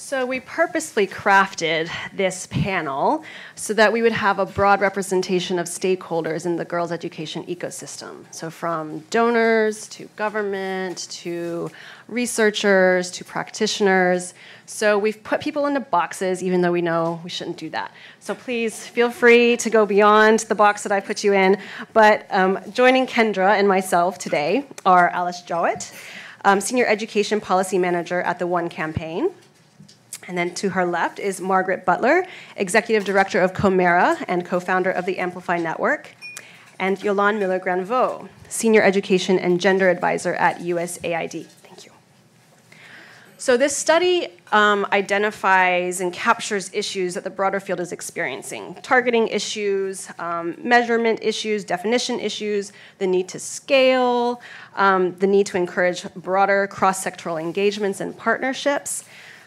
So we purposely crafted this panel so that we would have a broad representation of stakeholders in the girls' education ecosystem. So from donors to government to researchers to practitioners. So we've put people into boxes, even though we know we shouldn't do that. So please feel free to go beyond the box that I put you in. But joining Kendra and myself today are Alice Jowett, Senior Education Policy Manager at the One Campaign. And then to her left is Margaret Butler, Executive Director of Comera and co-founder of the Amplify Network, and Yolande Miller-Grandvaux, Senior Education and Gender Advisor at USAID. Thank you. So this study identifies and captures issues that the broader field is experiencing: targeting issues, measurement issues, definition issues, the need to scale, the need to encourage broader cross-sectoral engagements and partnerships.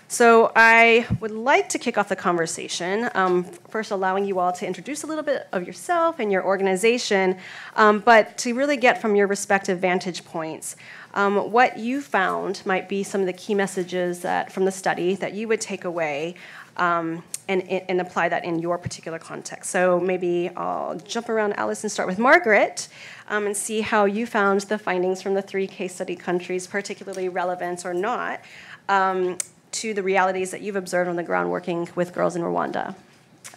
So I would like to kick off the conversation, first allowing you all to introduce a little bit of yourself and your organization, but to really get from your respective vantage points, what you found might be some of the key messages from the study that you would take away and apply that in your particular context. So maybe I'll jump around Alice and start with Margaret and see how you found the findings from the 3 case study countries particularly relevant or not to the realities that you've observed on the ground working with girls in Rwanda.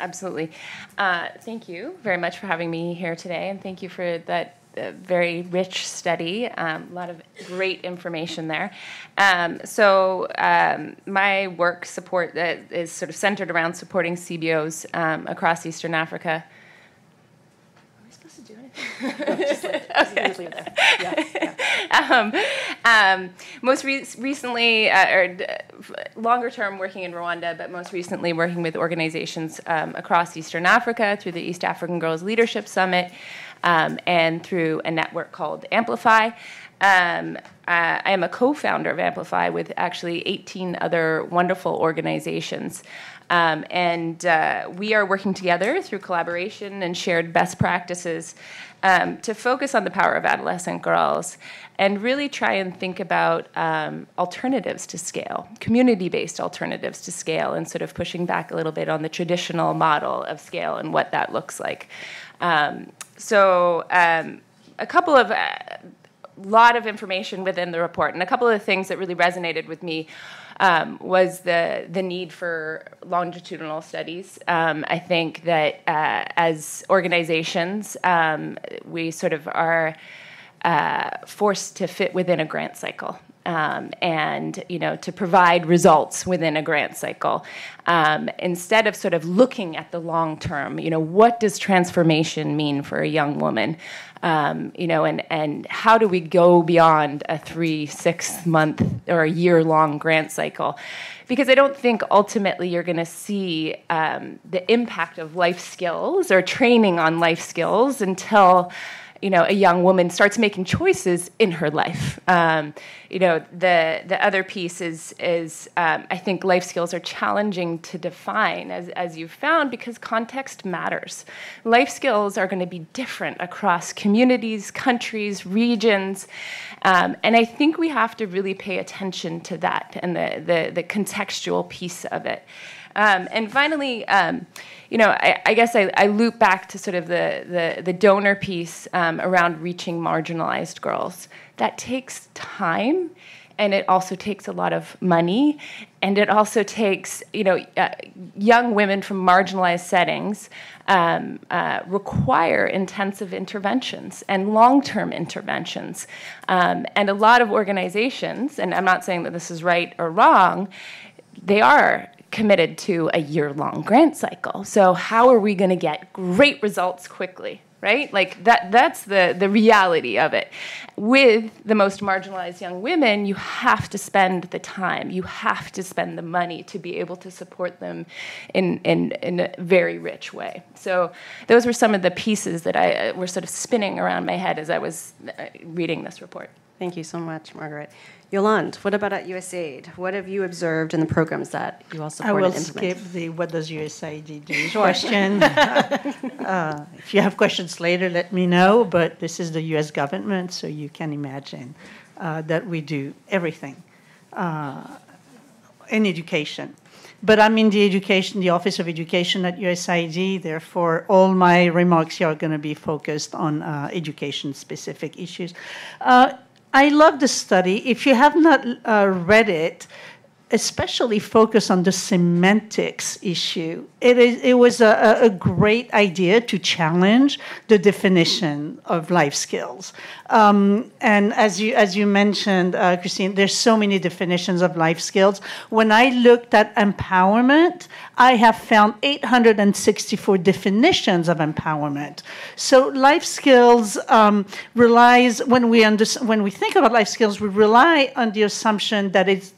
Absolutely. Thank you very much for having me here today, and thank you for that very rich study. A lot of great information there. My work support is sort of centered around supporting CBOs across Eastern Africa. Are we supposed to do anything? No, just leave it there. Yeah. Most recently, or longer term working in Rwanda, but most recently working with organizations across Eastern Africa through the East African Girls Leadership Summit and through a network called Amplify. I am a co-founder of Amplify with actually 18 other wonderful organizations. We are working together through collaboration and shared best practices to focus on the power of adolescent girls and really try and think about alternatives to scale, community-based alternatives to scale, and sort of pushing back a little bit on the traditional model of scale and what that looks like. A couple of lot of information within the report, and a couple of things that really resonated with me was the need for longitudinal studies. I think that as organizations, we sort of are forced to fit within a grant cycle. And to provide results within a grant cycle, instead of sort of looking at the long term. What does transformation mean for a young woman? And how do we go beyond a 3-6 month or a year-long grant cycle? Because I don't think ultimately you're going to see the impact of life skills or training on life skills until a young woman starts making choices in her life. The other piece is I think life skills are challenging to define, as you've found, because context matters. Life skills are going to be different across communities, countries, regions, and I think we have to really pay attention to that and the contextual piece of it. And finally, I guess I loop back to sort of the donor piece around reaching marginalized girls. That takes time, and it also takes a lot of money, and it also takes, young women from marginalized settings require intensive interventions and long-term interventions. And a lot of organizations, and I'm not saying that this is right or wrong, they are committed to a year-long grant cycle. So how are we going to get great results quickly, right? Like that's the reality of it. With the most marginalized young women, you have to spend the time, you have to spend the money to be able to support them in a very rich way. So those were some of the pieces that were sort of spinning around my head as I was reading this report. Thank you so much, Margaret. Yolande, what about at USAID? What have you observed in the programs that you all support and implement? I will skip the what does USAID do question. If you have questions later, let me know, but this is the US government, so you can imagine that we do everything. in education. But I'm in the Office of Education at USAID. Therefore, all my remarks here are going to be focused on education-specific issues. I love the study. If you have not read it, especially focus on the semantics issue. It was a great idea to challenge the definition of life skills. And as you mentioned, Christine, there's so many definitions of life skills. When I looked at empowerment, I have found 864 definitions of empowerment. So life skills relies, when we think about life skills, we rely on the assumption that it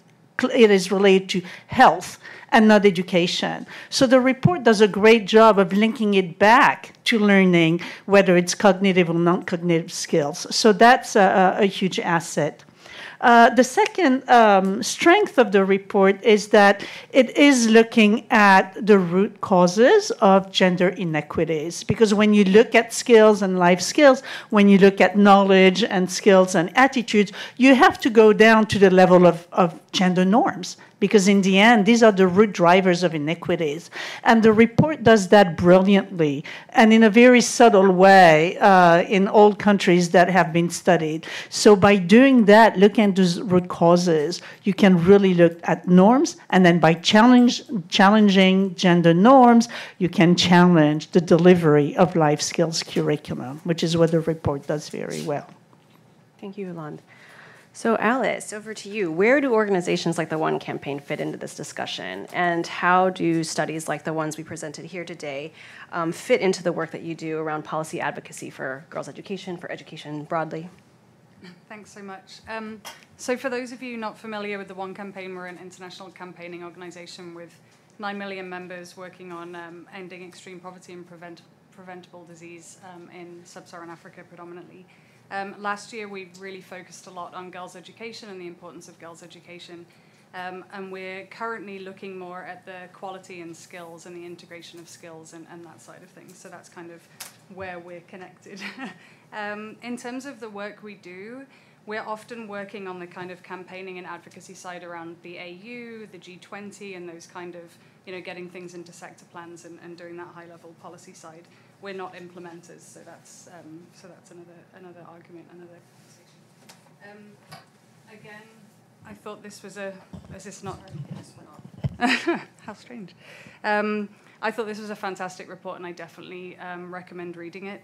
is related to health and not education. So the report does a great job of linking it back to learning, whether it's cognitive or non-cognitive skills. So that's a huge asset. The second strength of the report is that it is looking at the root causes of gender inequities. Because when you look at skills and life skills, when you look at knowledge and skills and attitudes, you have to go down to the level of gender norms. Because in the end, these are the root drivers of inequities. And the report does that brilliantly and in a very subtle way in all countries that have been studied. So by doing that, looking at those root causes, you can really look at norms. And then by challenging gender norms, you can challenge the delivery of life skills curriculum, which is what the report does very well. Thank you, Yolande. So Alice, over to you. Where do organizations like the One Campaign fit into this discussion? And how do studies like the ones we presented here today fit into the work that you do around policy advocacy for girls' education, for education broadly? Thanks so much. So for those of you not familiar with the One Campaign, we're an international campaigning organization with 9 million members working on ending extreme poverty and preventable disease in sub-Saharan Africa predominantly. Last year, we really focused a lot on girls' education and the importance of girls' education. And we're currently looking more at the quality and skills and the integration of skills and that side of things. So that's kind of where we're connected. In terms of the work we do, we're often working on the kind of campaigning and advocacy side around the AU, the G20, and those kind of, getting things into sector plans and doing that high-level policy side. We're not implementers, so that's another argument, another conversation. Again, I thought this was is this not? How strange. I thought this was a fantastic report, and I definitely recommend reading it.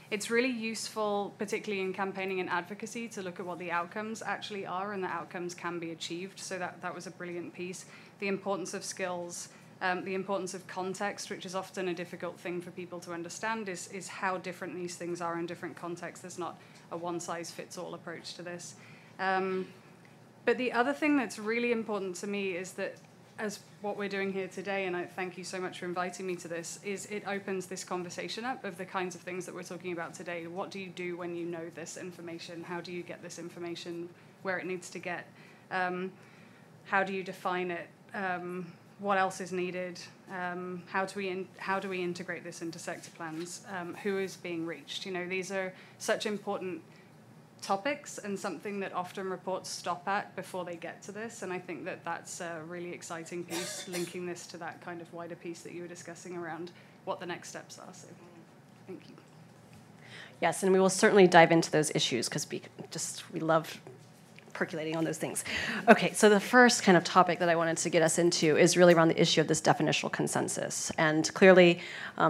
It's really useful, particularly in campaigning and advocacy, to look at what the outcomes actually are and the outcomes can be achieved. So that was a brilliant piece. The importance of skills, the importance of context, which is often a difficult thing for people to understand, is how different these things are in different contexts. There's not a one-size-fits-all approach to this. But the other thing that's really important to me is that, as what we're doing here today, and I thank you so much for inviting me to this, is it opens this conversation up of the kinds of things that we're talking about today. What do you do when you know this information? How do you get this information where it needs to get? How do you define it? What else is needed? How do we integrate this into sector plans? Who is being reached? These are such important topics and something that often reports stop at before they get to this. And I think that that's a really exciting piece, linking this to that kind of wider piece that you were discussing around what the next steps are. So thank you. Yes, and we will certainly dive into those issues because we love percolating on those things. Okay, so the first kind of topic that I wanted to get us into is really around the issue of this definitional consensus. And clearly,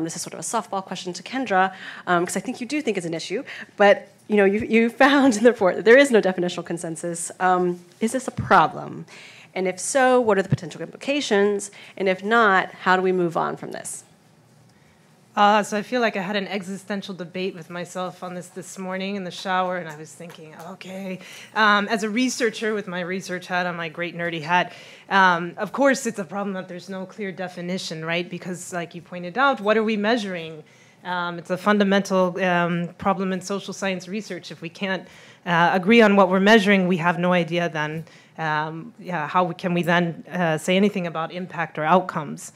this is sort of a softball question to Kendra, because I think you do think it's an issue, but you found in the report that there is no definitional consensus. Is this a problem? And if so, what are the potential implications? And if not, how do we move on from this? So I feel like I had an existential debate with myself on this morning in the shower, and I was thinking, okay, as a researcher with my research hat on, my great nerdy hat, of course it's a problem that there's no clear definition, right? Because like you pointed out, what are we measuring? It's a fundamental problem in social science research. If we can't agree on what we're measuring, we have no idea then, how can we then say anything about impact or outcomes?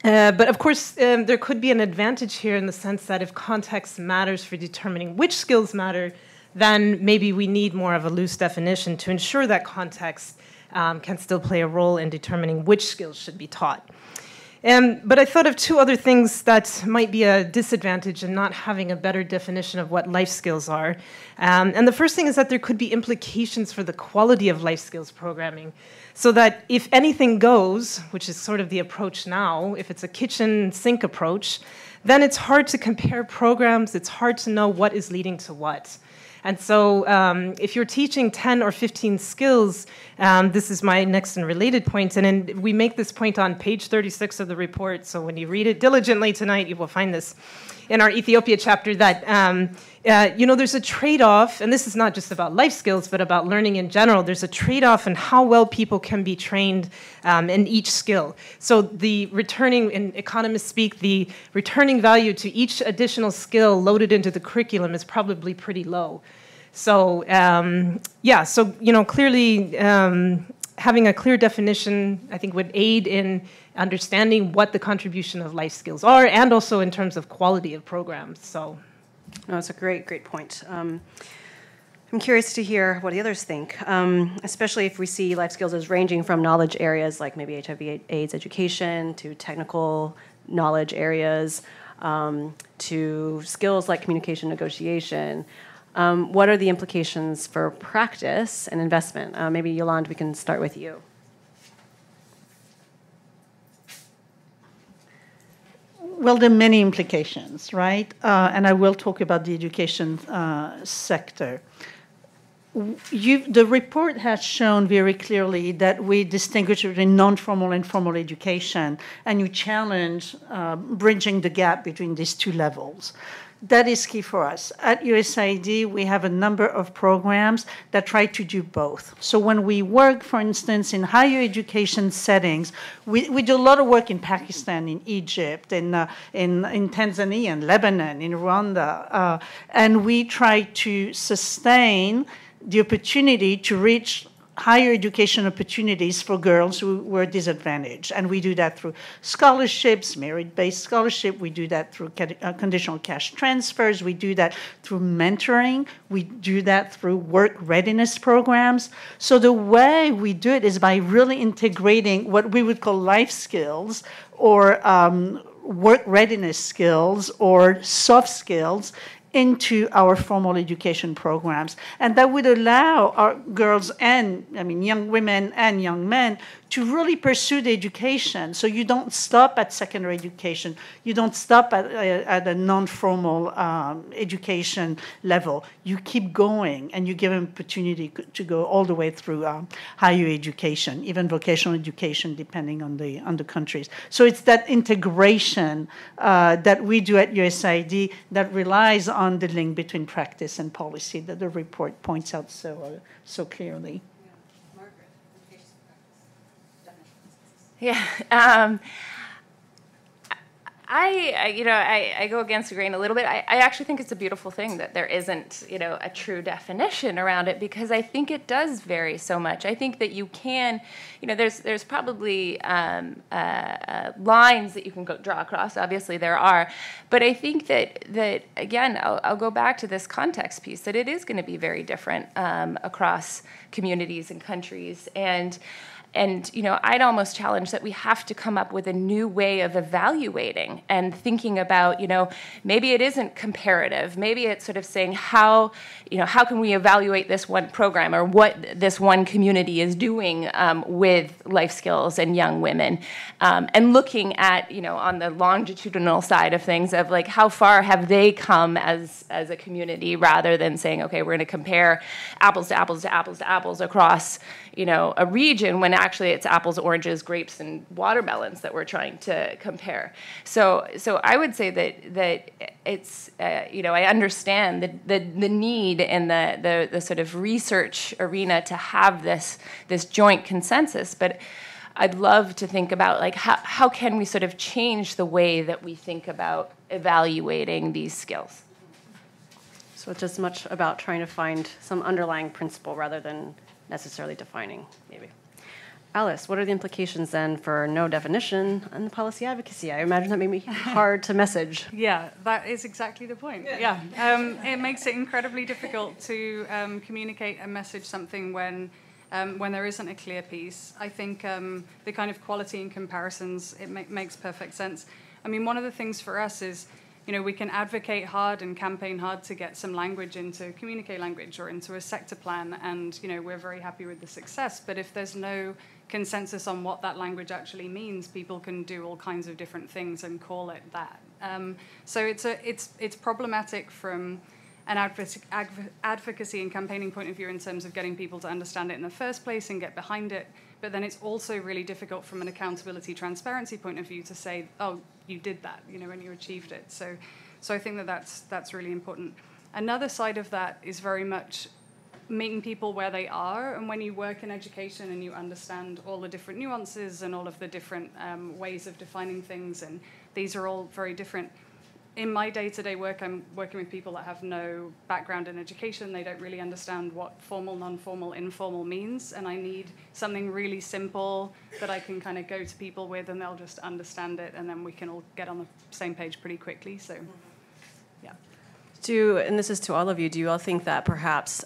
But of course, there could be an advantage here in the sense that if context matters for determining which skills matter, then maybe we need more of a loose definition to ensure that context can still play a role in determining which skills should be taught. But I thought of two other things that might be a disadvantage in not having a better definition of what life skills are. And the first thing is that there could be implications for the quality of life skills programming. So that if anything goes, which is sort of the approach now, if it's a kitchen sink approach, then it's hard to compare programs, it's hard to know what is leading to what. And so if you're teaching 10 or 15 skills, this is my next and related point, and we make this point on page 36 of the report, so when you read it diligently tonight, you will find this in our Ethiopia chapter, that there's a trade-off, and this is not just about life skills, but about learning in general. There's a trade-off in how well people can be trained in each skill. So the returning, in economists speak, the returning value to each additional skill loaded into the curriculum is probably pretty low. So clearly having a clear definition, I think, would aid in understanding what the contribution of life skills are, and also in terms of quality of programs. So, no, it's a great point. I'm curious to hear what the others think, especially if we see life skills as ranging from knowledge areas like maybe HIV/AIDS education to technical knowledge areas to skills like communication, negotiation. What are the implications for practice and investment? Maybe Yolande, we can start with you. Well, there are many implications, right? And I will talk about the education sector. The report has shown very clearly that we distinguish between non-formal and formal education, and you challenge bridging the gap between these two levels. That is key for us. At USAID, we have a number of programs that try to do both. So when we work, for instance, in higher education settings, we do a lot of work in Pakistan, in Egypt, in Tanzania, in Lebanon, in Rwanda, and we try to sustain the opportunity to reach higher education opportunities for girls who were disadvantaged. And we do that through scholarships, merit-based scholarship. We do that through conditional cash transfers. We do that through mentoring. We do that through work readiness programs. So the way we do it is by really integrating what we would call life skills or work readiness skills or soft skills into our formal education programs. And that would allow our girls and, young women and young men to really pursue the education. So you don't stop at secondary education. You don't stop at a non-formal education level. You keep going, and you give them opportunity to go all the way through higher education, even vocational education, depending on the countries. So it's that integration that we do at USAID that relies on the link between practice and policy that the report points out so clearly. Yeah, I go against the grain a little bit. I actually think it's a beautiful thing that there isn't, a true definition around it, because I think it does vary so much. I think that you can, there's probably lines that you can draw across. Obviously, there are, but I think that again, I'll go back to this context piece, that it is going to be very different across communities and countries. And I'd almost challenge that we have to come up with a new way of evaluating and thinking about, maybe it isn't comparative. Maybe it's sort of saying how can we evaluate this one program or what this one community is doing with life skills and young women, and looking at, on the longitudinal side of things of like how far have they come as a community, rather than saying, okay, we're going to compare apples to apples to apples to apples across, a region, when actually it's apples, oranges, grapes, and watermelons that we're trying to compare. So I would say that it's, I understand the need in the sort of research arena to have this joint consensus, but I'd love to think about like how can we sort of change the way that we think about evaluating these skills. So it's as much about trying to find some underlying principle rather than necessarily defining, maybe. Alice, what are the implications then for no definition and policy advocacy? I imagine that may be hard to message. Yeah, that is exactly the point. Yeah, it makes it incredibly difficult to communicate and message something when when there isn't a clear piece. I think the kind of quality and comparisons, it makes perfect sense. I mean, one of the things for us is, we can advocate hard and campaign hard to get some language into communique language or into a sector plan, and we're very happy with the success. But if there's no consensus on what that language actually means, people can do all kinds of different things and call it that. So it's problematic from an advocacy and campaigning point of view in terms of getting people to understand it in the first place and get behind it. But then it's also really difficult from an accountability, transparency point of view to say, oh, you did that, and you achieved it. So I think that's really important. Another side of that is very much meeting people where they are. And when you work in education and you understand all the different nuances and all of the different ways of defining things, and these are all very different. In my day-to-day work, I'm working with people that have no background in education. They don't really understand what formal, non-formal, informal means, and I need something really simple that I can kind of go to people with, and they'll just understand it, and then we can all get on the same page pretty quickly. So, yeah. And this is to all of you, do you all think that perhaps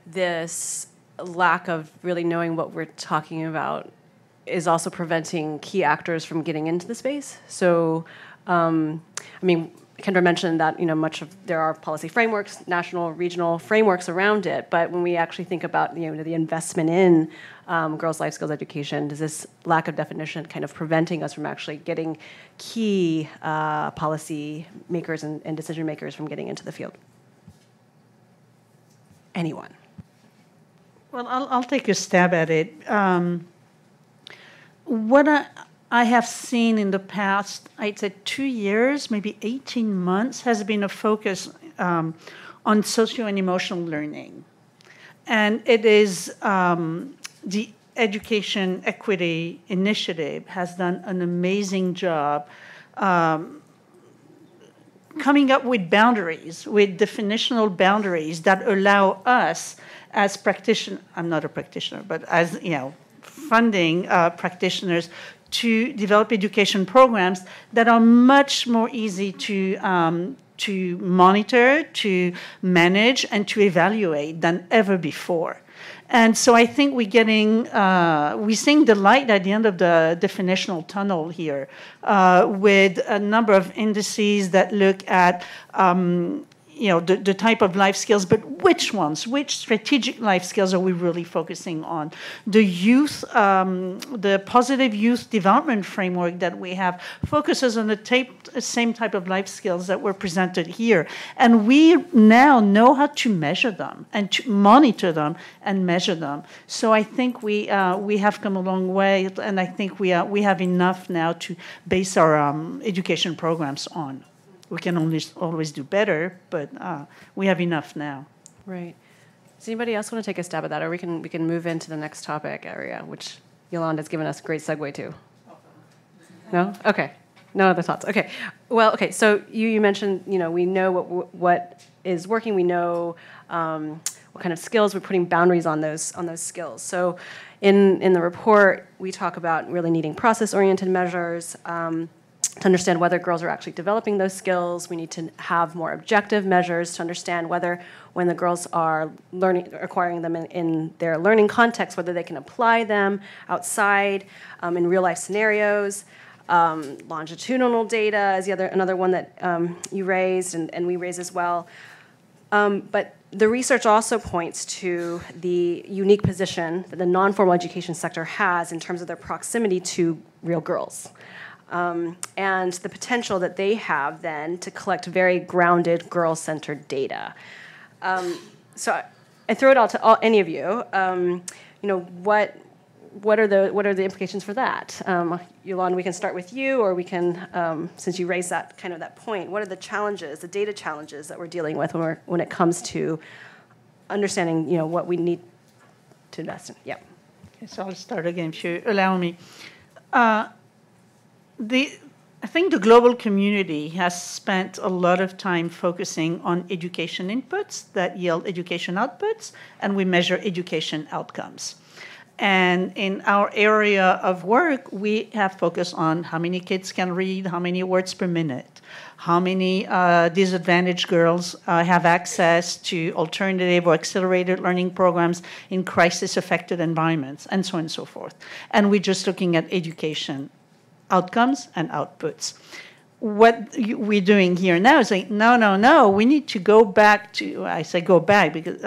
this lack of really knowing what we're talking about is also preventing key actors from getting into the space? So, I mean, Kendra mentioned that there are policy frameworks, national, regional frameworks around it. But when we actually think about the investment in girls' life skills education, does this lack of definition kind of preventing us from actually getting key policy makers and decision makers from getting into the field? Anyone? Well, I'll take a stab at it. What I have seen in the past, I'd say 2 years, maybe 18 months, has been a focus on socio and emotional learning. And it is the Education Equity Initiative has done an amazing job coming up with boundaries, with definitional boundaries that allow us as practitioners, I'm not a practitioner, but as, funding practitioners to develop education programs that are much more easy to monitor, to manage, and to evaluate than ever before. And so I think we're seeing the light at the end of the definitional tunnel here, with a number of indices that look at the type of life skills, but which ones? Which strategic life skills are we really focusing on? The youth, the positive youth development framework that we have focuses on the same type of life skills that were presented here. And we now know how to measure them and to monitor them and measure them. So I think we have come a long way, and I think we have enough now to base our education programs on. We can always do better, but we have enough now. Right. Does anybody else want to take a stab at that, or we can move into the next topic area, which Yolanda's given us a great segue to? No? Okay. No other thoughts. Okay. Well, okay. So you mentioned we know what is working. We know what kind of skills we're putting boundaries on those skills. So in the report we talk about really needing process-oriented measures. To understand whether girls are actually developing those skills. We need to have more objective measures to understand whether, when the girls are acquiring them in their learning context, whether they can apply them outside in real-life scenarios. Longitudinal data is another one that you raised and we raised as well. But the research also points to the unique position that the non-formal education sector has in terms of their proximity to real girls. And the potential that they have then to collect very grounded, girl-centered data. So I throw it out to any of you. What are the implications for that? Yolanda, we can start with you, or we can, since you raised that point. What are the challenges, the data challenges that we're dealing with when it comes to understanding, what we need to invest in? Yeah. Okay, so I'll start again, if you allow me. I think the global community has spent a lot of time focusing on education inputs that yield education outputs, and we measure education outcomes. And in our area of work, we have focused on how many kids can read, how many words per minute, how many disadvantaged girls have access to alternative or accelerated learning programs in crisis-affected environments, and so on and so forth. And we're just looking at education outcomes and outputs. What we're doing here now is like, no, we need to go back to, I say go back because,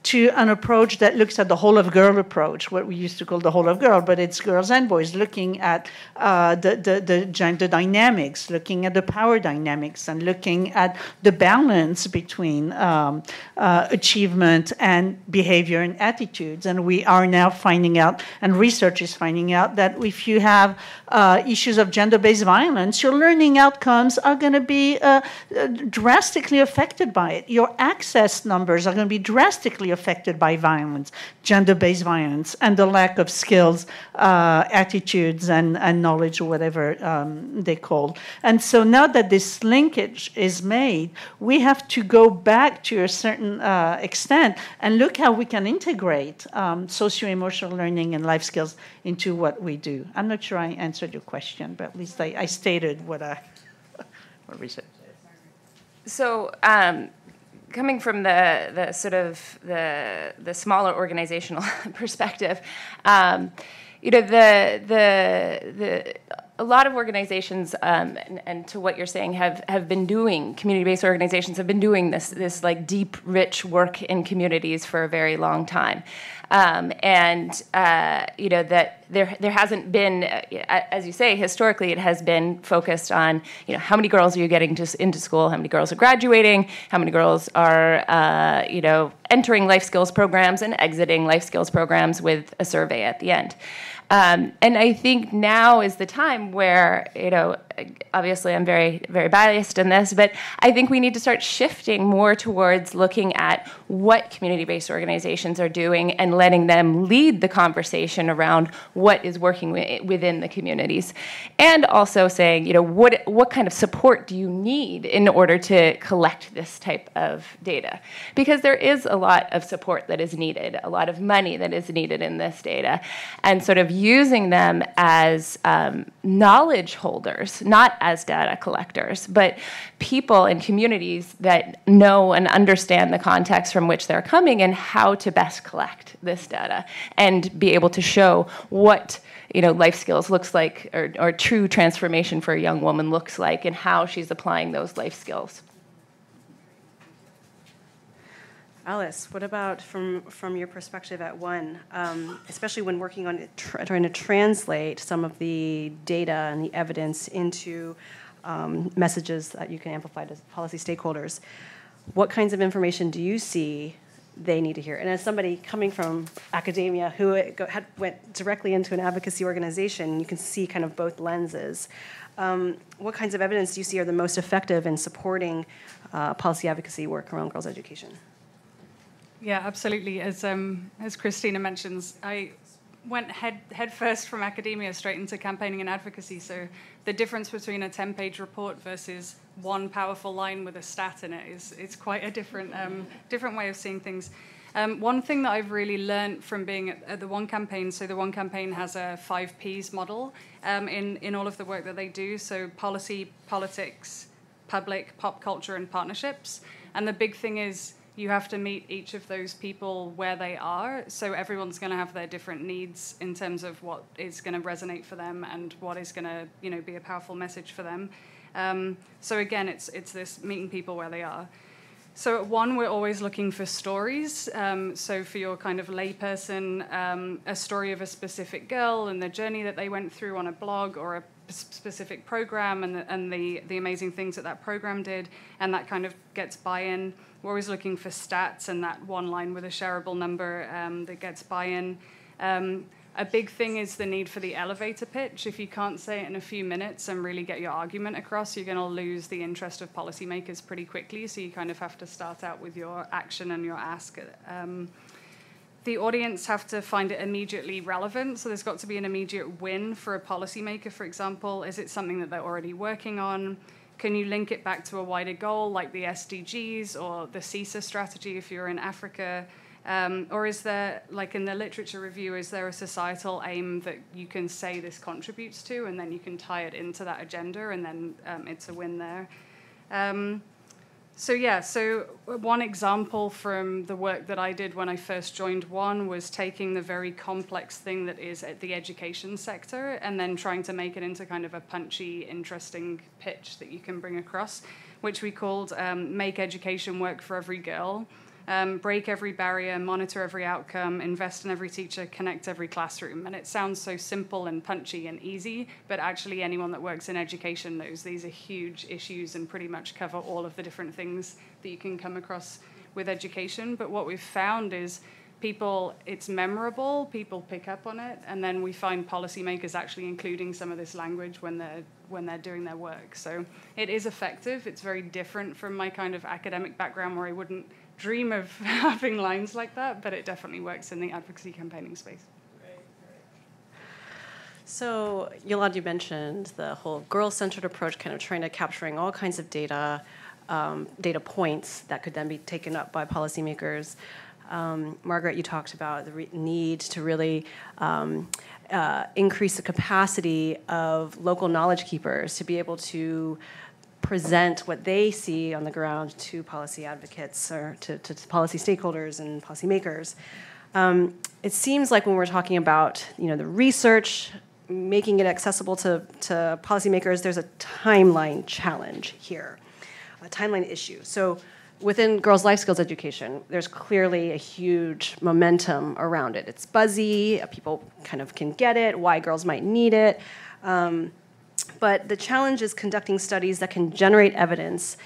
to an approach that looks at the whole of girl approach, what we used to call the whole of girl, but it's girls and boys, looking at the gender dynamics, looking at the power dynamics, and looking at the balance between achievement and behavior and attitudes. And we are now finding out, and research is finding out, that if you have issues of gender-based violence, your learning outcomes are going to be drastically affected by it. Your access numbers are going to be drastically affected by violence, gender-based violence, and the lack of skills, attitudes, and knowledge, or whatever they call. And so now that this linkage is made, we have to go back to a certain extent and look how we can integrate socio-emotional learning and life skills into what we do. I'm not sure I answered your question, but at least I stated what research. So, coming from the sort of the smaller organizational perspective, you know, a lot of organizations, and to what you're saying, have been doing, community-based organizations have been doing this like deep, rich work in communities for a very long time. You know, that there hasn't been, as you say, historically it has been focused on, you know, how many girls are you getting into school, how many girls are graduating, how many girls are, you know, entering life skills programs and exiting life skills programs with a survey at the end. And I think now is the time where, you know, obviously I'm very, very biased in this, but I think we need to start shifting more towards looking at what community-based organizations are doing and letting them lead the conversation around what is working within the communities. And also saying, you know, what kind of support do you need in order to collect this type of data? Because there is a lot of support that is needed, a lot of money that is needed in this data, and sort of using them as knowledge holders, not as data collectors, but people and communities that know and understand the context from which they're coming and how to best collect this data and be able to show what, you know, life skills looks like, or true transformation for a young woman looks like, and how she's applying those life skills. Alice, what about from your perspective at One, especially when working on trying to translate some of the data and the evidence into messages that you can amplify to policy stakeholders? What kinds of information do you see they need to hear? And as somebody coming from academia who went directly into an advocacy organization, you can see kind of both lenses. What kinds of evidence do you see are the most effective in supporting policy advocacy work around girls' education? Yeah, absolutely. As Christina mentions, I went head first from academia straight into campaigning and advocacy. So the difference between a 10-page report versus one powerful line with a stat in it is quite a different way of seeing things. One thing that I've really learned from being at the One Campaign, so the One Campaign has a 5 Ps model in all of the work that they do. So policy, politics, public, pop culture, and partnerships. And the big thing is, you have to meet each of those people where they are. So everyone's going to have their different needs in terms of what is going to resonate for them and what is going to, you know, be a powerful message for them. So again, it's this meeting people where they are. So at One, we're always looking for stories. So for your kind of layperson, a story of a specific girl and the journey that they went through on a blog or a specific program and the amazing things that program did, and that kind of gets buy-in. We're always looking for stats and that one line with a shareable number that gets buy-in. A big thing is the need for the elevator pitch. If you can't say it in a few minutes and really get your argument across, you're going to lose the interest of policymakers pretty quickly. So you kind of have to start out with your action and your ask. The audience have to find it immediately relevant. So there's got to be an immediate win for a policymaker, for example. Is it something that they're already working on? Can you link it back to a wider goal like the SDGs or the CISA strategy if you're in Africa? Or is there, like in the literature review, is there a societal aim that you can say this contributes to, and then you can tie it into that agenda, and then it's a win there? So one example from the work that I did when I first joined One was taking the very complex thing that is the education sector and then trying to make it into kind of a punchy, interesting pitch that you can bring across, which we called Make Education Work for Every Girl. Break every barrier, monitor every outcome, invest in every teacher, connect every classroom. And it sounds so simple and punchy and easy, but actually anyone that works in education knows these are huge issues and pretty much cover all of the different things that you can come across with education. But what we've found is it's memorable, people pick up on it, and then we find policymakers actually including some of this language when they're doing their work. So it is effective. It's very different from my kind of academic background where I wouldn't dream of having lines like that, but it definitely works in the advocacy campaigning space. So Yolanda, you mentioned the whole girl-centered approach, kind of trying to capturing all kinds of data points that could then be taken up by policymakers. Margaret, you talked about the need to really increase the capacity of local knowledge keepers to be able to present what they see on the ground to policy advocates or to policy stakeholders and policymakers. It seems like when we're talking about the research, making it accessible to policymakers, there's a timeline challenge here, a timeline issue. So within girls' life skills education, there's clearly a huge momentum around it. It's buzzy, people kind of can get it, why girls might need it. But the challenge is conducting studies that can generate evidence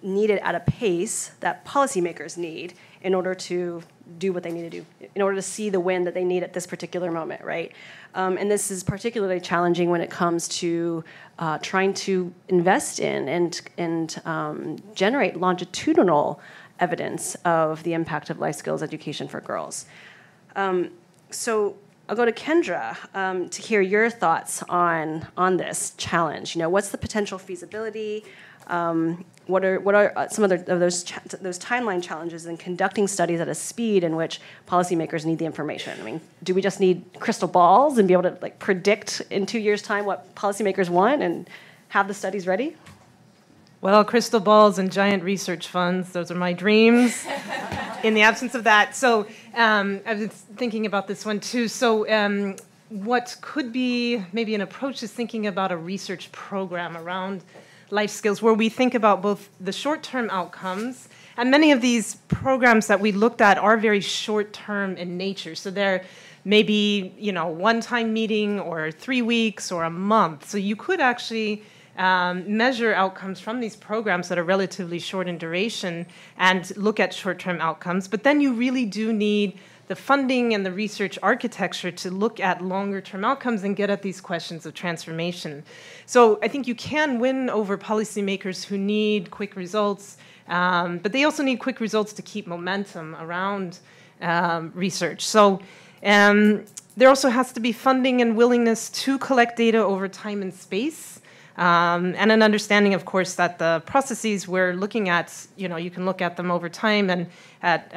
needed at a pace that policymakers need in order to do what they need to do, in order to see the win that they need at this particular moment, right? And this is particularly challenging when it comes to trying to invest in and generate longitudinal evidence of the impact of life skills education for girls. So I'll go to Kendra to hear your thoughts on this challenge. What's the potential feasibility? What are some of those timeline challenges in conducting studies at a speed in which policymakers need the information? I mean, do we just need crystal balls and be able to predict in 2 years' time what policymakers want and have the studies ready? Well, crystal balls and giant research funds, those are my dreams in the absence of that. So I've been thinking about this one too. So what could be maybe an approach is thinking about a research program around life skills where we think about both the short-term outcomes, and many of these programs that we looked at are very short-term in nature. So they're maybe, one-time meeting or 3 weeks or a month. So you could actually measure outcomes from these programs that are relatively short in duration and look at short-term outcomes. But then you really do need the funding and the research architecture to look at longer-term outcomes and get at these questions of transformation. So I think you can win over policymakers who need quick results, but they also need quick results to keep momentum around research. So there also has to be funding and willingness to collect data over time and space. And an understanding, of course, that the processes we're looking at, you can look at them over time and at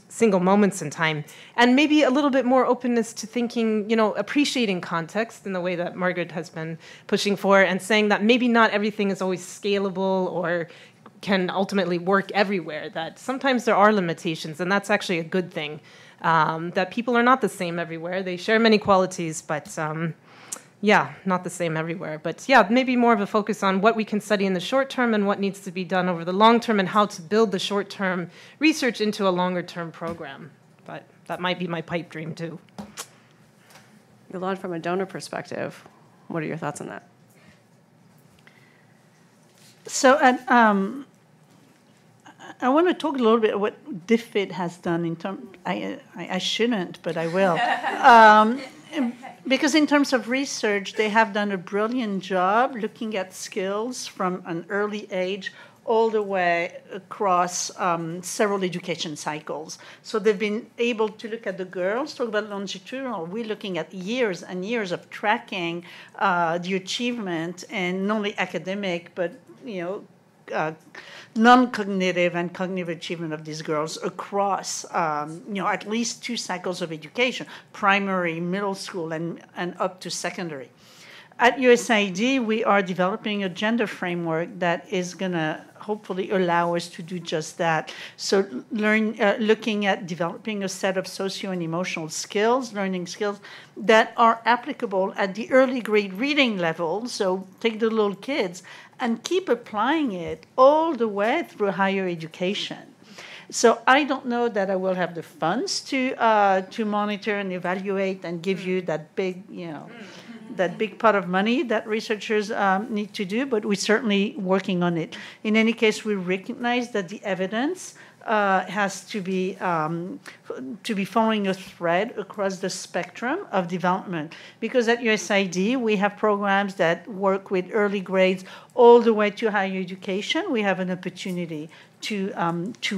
single moments in time. And maybe a little bit more openness to thinking, appreciating context in the way that Margaret has been pushing for, and saying that maybe not everything is always scalable or can ultimately work everywhere, that sometimes there are limitations, and that's actually a good thing, that people are not the same everywhere. They share many qualities, but not the same everywhere. But maybe more of a focus on what we can study in the short term and what needs to be done over the long term, and how to build the short term research into a longer term program. But that might be my pipe dream too. Yolanda, from a donor perspective, what are your thoughts on that? So I want to talk a little bit about what DFID has done in terms. I shouldn't, but I will. Because in terms of research, they have done a brilliant job looking at skills from an early age all the way across several education cycles. So they've been able to look at the girls, talk about longitudinal. We're looking at years and years of tracking the achievement, and not only academic, but non-cognitive and cognitive achievement of these girls across, at least 2 cycles of education, primary, middle school, and up to secondary. At USAID, we are developing a gender framework that is going to hopefully allow us to do just that. So looking at developing a set of socio and emotional skills, learning skills that are applicable at the early grade reading level. So take the little kids and keep applying it all the way through higher education. So I don't know that I will have the funds to monitor and evaluate and give you that big, that big pot of money that researchers need to do, but we're certainly working on it. In any case, we recognize that the evidence has to be following a thread across the spectrum of development. Because at USAID, we have programs that work with early grades all the way to higher education. We have an opportunity to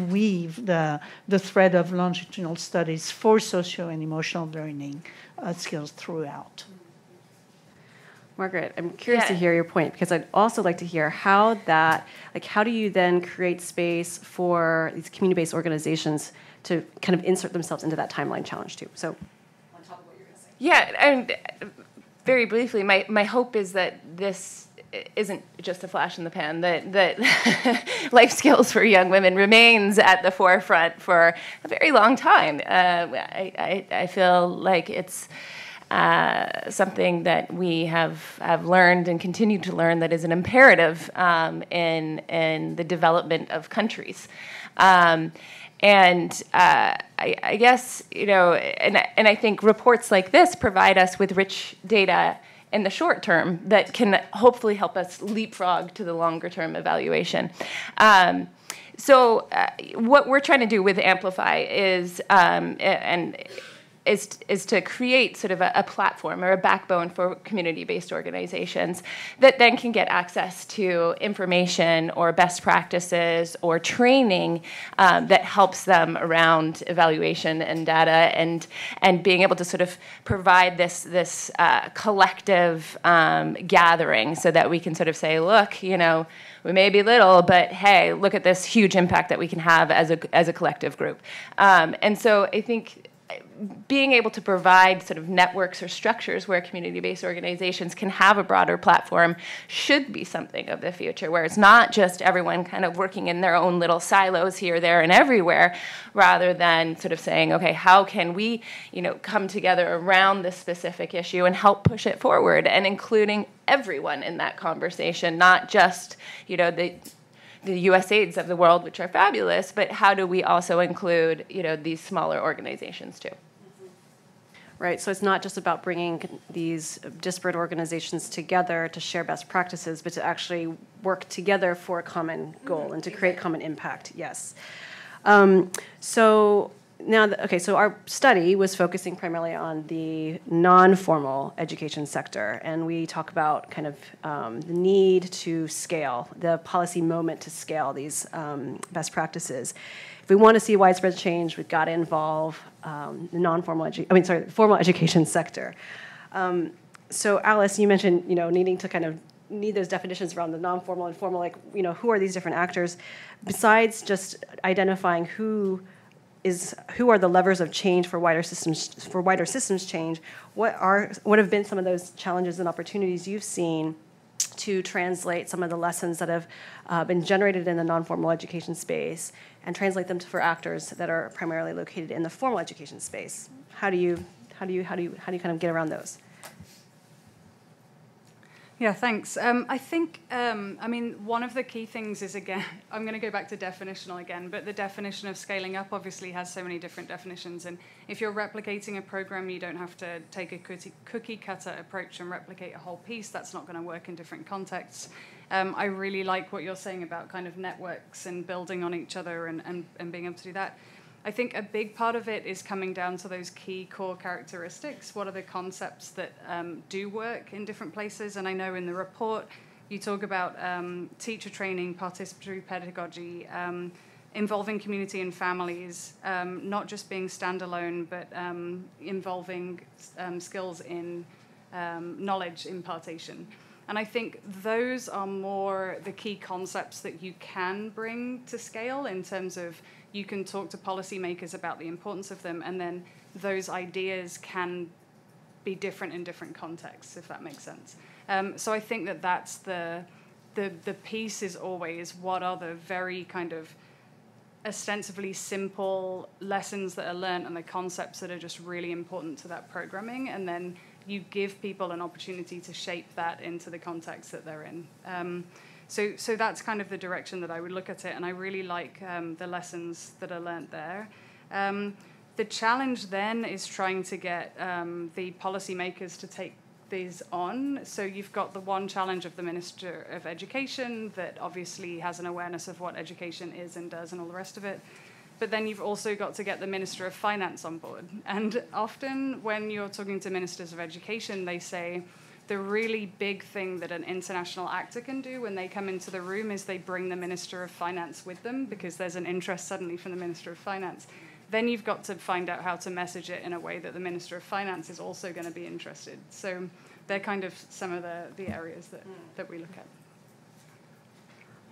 weave the thread of longitudinal studies for socio and emotional learning skills throughout. Margaret, I'm curious to hear your point, because I'd also like to hear how do you then create space for these community-based organizations to kind of insert themselves into that timeline challenge too? So, on top of what you're going to say. Yeah, and very briefly, my hope is that this isn't just a flash in the pan, that life skills for young women remains at the forefront for a very long time. I feel like it's something that we have learned and continue to learn that is an imperative in the development of countries. I guess, and I think reports like this provide us with rich data in the short term that can hopefully help us leapfrog to the longer term evaluation. So what we're trying to do with Amplify is to create sort of a platform or a backbone for community-based organizations that then can get access to information or best practices or training that helps them around evaluation and data, and being able to sort of provide this collective gathering so that we can sort of say, look, we may be little, but hey, look at this huge impact that we can have as a collective group. And so I think being able to provide sort of networks or structures where community-based organizations can have a broader platform should be something of the future, where it's not just everyone kind of working in their own little silos here, there, and everywhere, rather than sort of saying, okay, how can we, come together around this specific issue and help push it forward, and including everyone in that conversation, not just, the USAIDs of the world, which are fabulous, but how do we also include, these smaller organizations too? Right, so it's not just about bringing these disparate organizations together to share best practices, but to actually work together for a common goal and to create common impact, yes. So now, so our study was focusing primarily on the non-formal education sector, and we talk about kind of the need to scale, the policy moment to scale these best practices. If we want to see widespread change, we've got to involve the formal education sector. So Alice, you mentioned, needing to kind of need those definitions around the non-formal and formal, who are these different actors? Besides just identifying who are the levers of change for wider systems change, what have been some of those challenges and opportunities you've seen to translate some of the lessons that have been generated in the non-formal education space and translate them for actors that are primarily located in the formal education space? How do you kind of get around those? Yeah, thanks. I think, one of the key things is, again, I'm going to go back to definitional again, but the definition of scaling up obviously has so many different definitions. And if you're replicating a program, you don't have to take a cookie cutter approach and replicate a whole piece. That's not going to work in different contexts. I really like what you're saying about kind of networks and building on each other and being able to do that. I think a big part of it is coming down to those key core characteristics. What are the concepts that do work in different places? And I know in the report you talk about teacher training, participatory pedagogy, involving community and families, not just being standalone, but involving skills in knowledge impartation. And I think those are more the key concepts that you can bring to scale in terms of you can talk to policymakers about the importance of them, and then those ideas can be different in different contexts, if that makes sense. So I think that that's the piece is always what are the very kind of ostensibly simple lessons that are learned and the concepts that are just really important to that programming, and then you give people an opportunity to shape that into the context that they're in. So that's kind of the direction that I would look at it, and I really like the lessons that are learned there. The challenge then is trying to get the policymakers to take these on. So you've got the one challenge of the Minister of Education that obviously has an awareness of what education is and does and all the rest of it. But then you've also got to get the Minister of Finance on board. And often when you're talking to ministers of education, they say the really big thing that an international actor can do when they come into the room is they bring the Minister of Finance with them, because there's an interest suddenly from the Minister of Finance. Then you've got to find out how to message it in a way that the Minister of Finance is also going to be interested. So they're kind of some of the areas that we look at.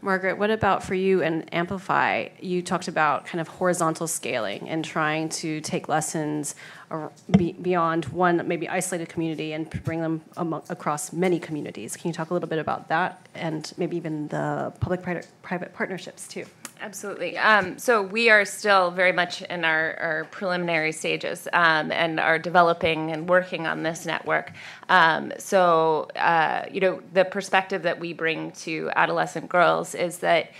Margaret, what about for you and Amplify? You talked about kind of horizontal scaling and trying to take lessons beyond one maybe isolated community and bring them across many communities. Can you talk a little bit about that and maybe even the public-private partnerships too? Absolutely. So we are still very much in our preliminary stages and are developing and working on this network. The perspective that we bring to adolescent girls is that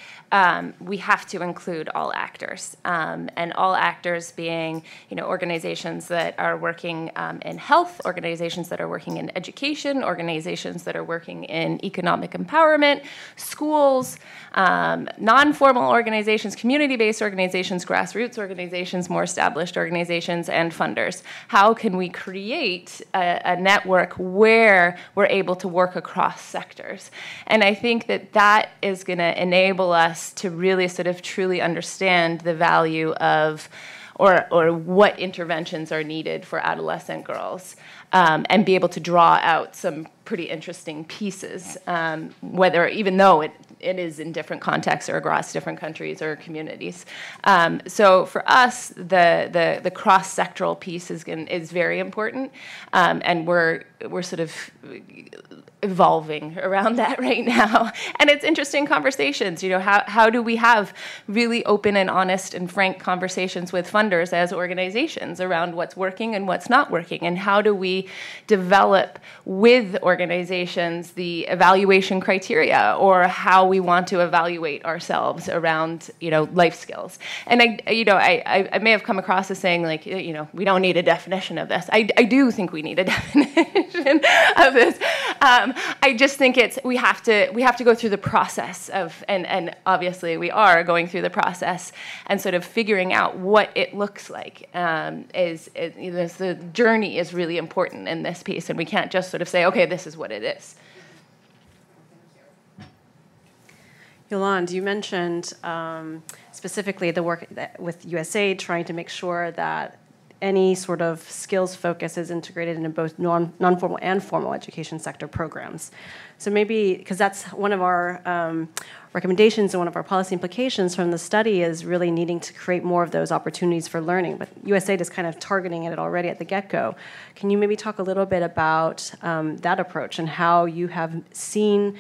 we have to include all actors, and all actors being, organizations that are working in health, organizations that are working in education, organizations that are working in economic empowerment, schools, non-formal organizations, community-based organizations, grassroots organizations, more established organizations, and funders. How can we create a network where we're able to work across sectors? And I think that is going to enable us to really sort of truly understand the value of or what interventions are needed for adolescent girls, and be able to draw out some pretty interesting pieces, even though it is in different contexts or across different countries or communities. So for us, the cross-sectoral piece is very important, and we're sort of evolving around that right now. And it's interesting conversations. How do we have really open and honest and frank conversations with funders as organizations around what's working and what's not working, and how do we develop with organizations the evaluation criteria or how we want to evaluate ourselves around life skills. And I may have come across as saying we don't need a definition of this. I do think we need a definition of this. I just think we have to go through the process of, and obviously we are going through the process and sort of figuring out what it looks like. The journey is really important in this piece, and we can't just sort of say, okay, this is what it is. Yolande, you mentioned specifically the work with USAID trying to make sure that any sort of skills focus is integrated into both non-formal and formal education sector programs. So maybe, because that's one of our recommendations and one of our policy implications from the study is really needing to create more of those opportunities for learning, but USAID is kind of targeting it already at the get-go. Can you maybe talk a little bit about that approach and how you have seen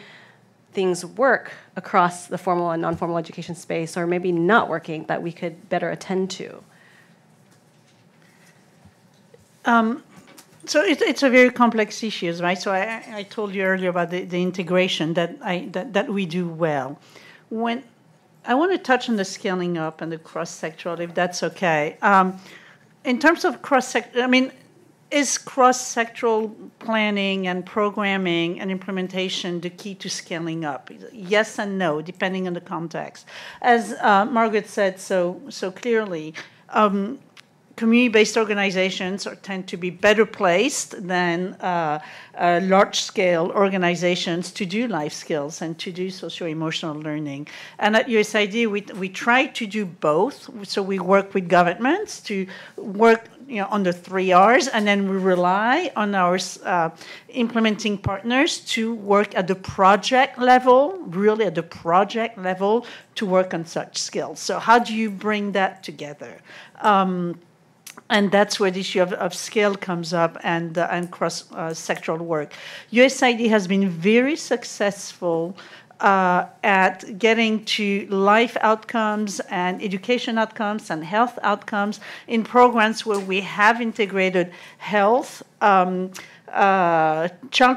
things work across the formal and non-formal education space, or maybe not working, that we could better attend to? So it's a very complex issue, right? So I told you earlier about the integration that we do well. When I want to touch on the scaling up and the cross-sectoral, if that's okay. In terms of cross-sectoral, is cross-sectoral planning and programming and implementation the key to scaling up? Yes and no, depending on the context. As Margaret said so clearly, community-based organizations tend to be better placed than large-scale organizations to do life skills and to do socio-emotional learning. And at USAID, we try to do both. So we work with governments to work under 3 R's, and then we rely on our implementing partners to work at the project level, really at the project level, to work on such skills. So how do you bring that together? And that's where the issue of skill comes up, and cross-sectoral work. USAID has been very successful at getting to life outcomes and education outcomes and health outcomes in programs where we have integrated health, child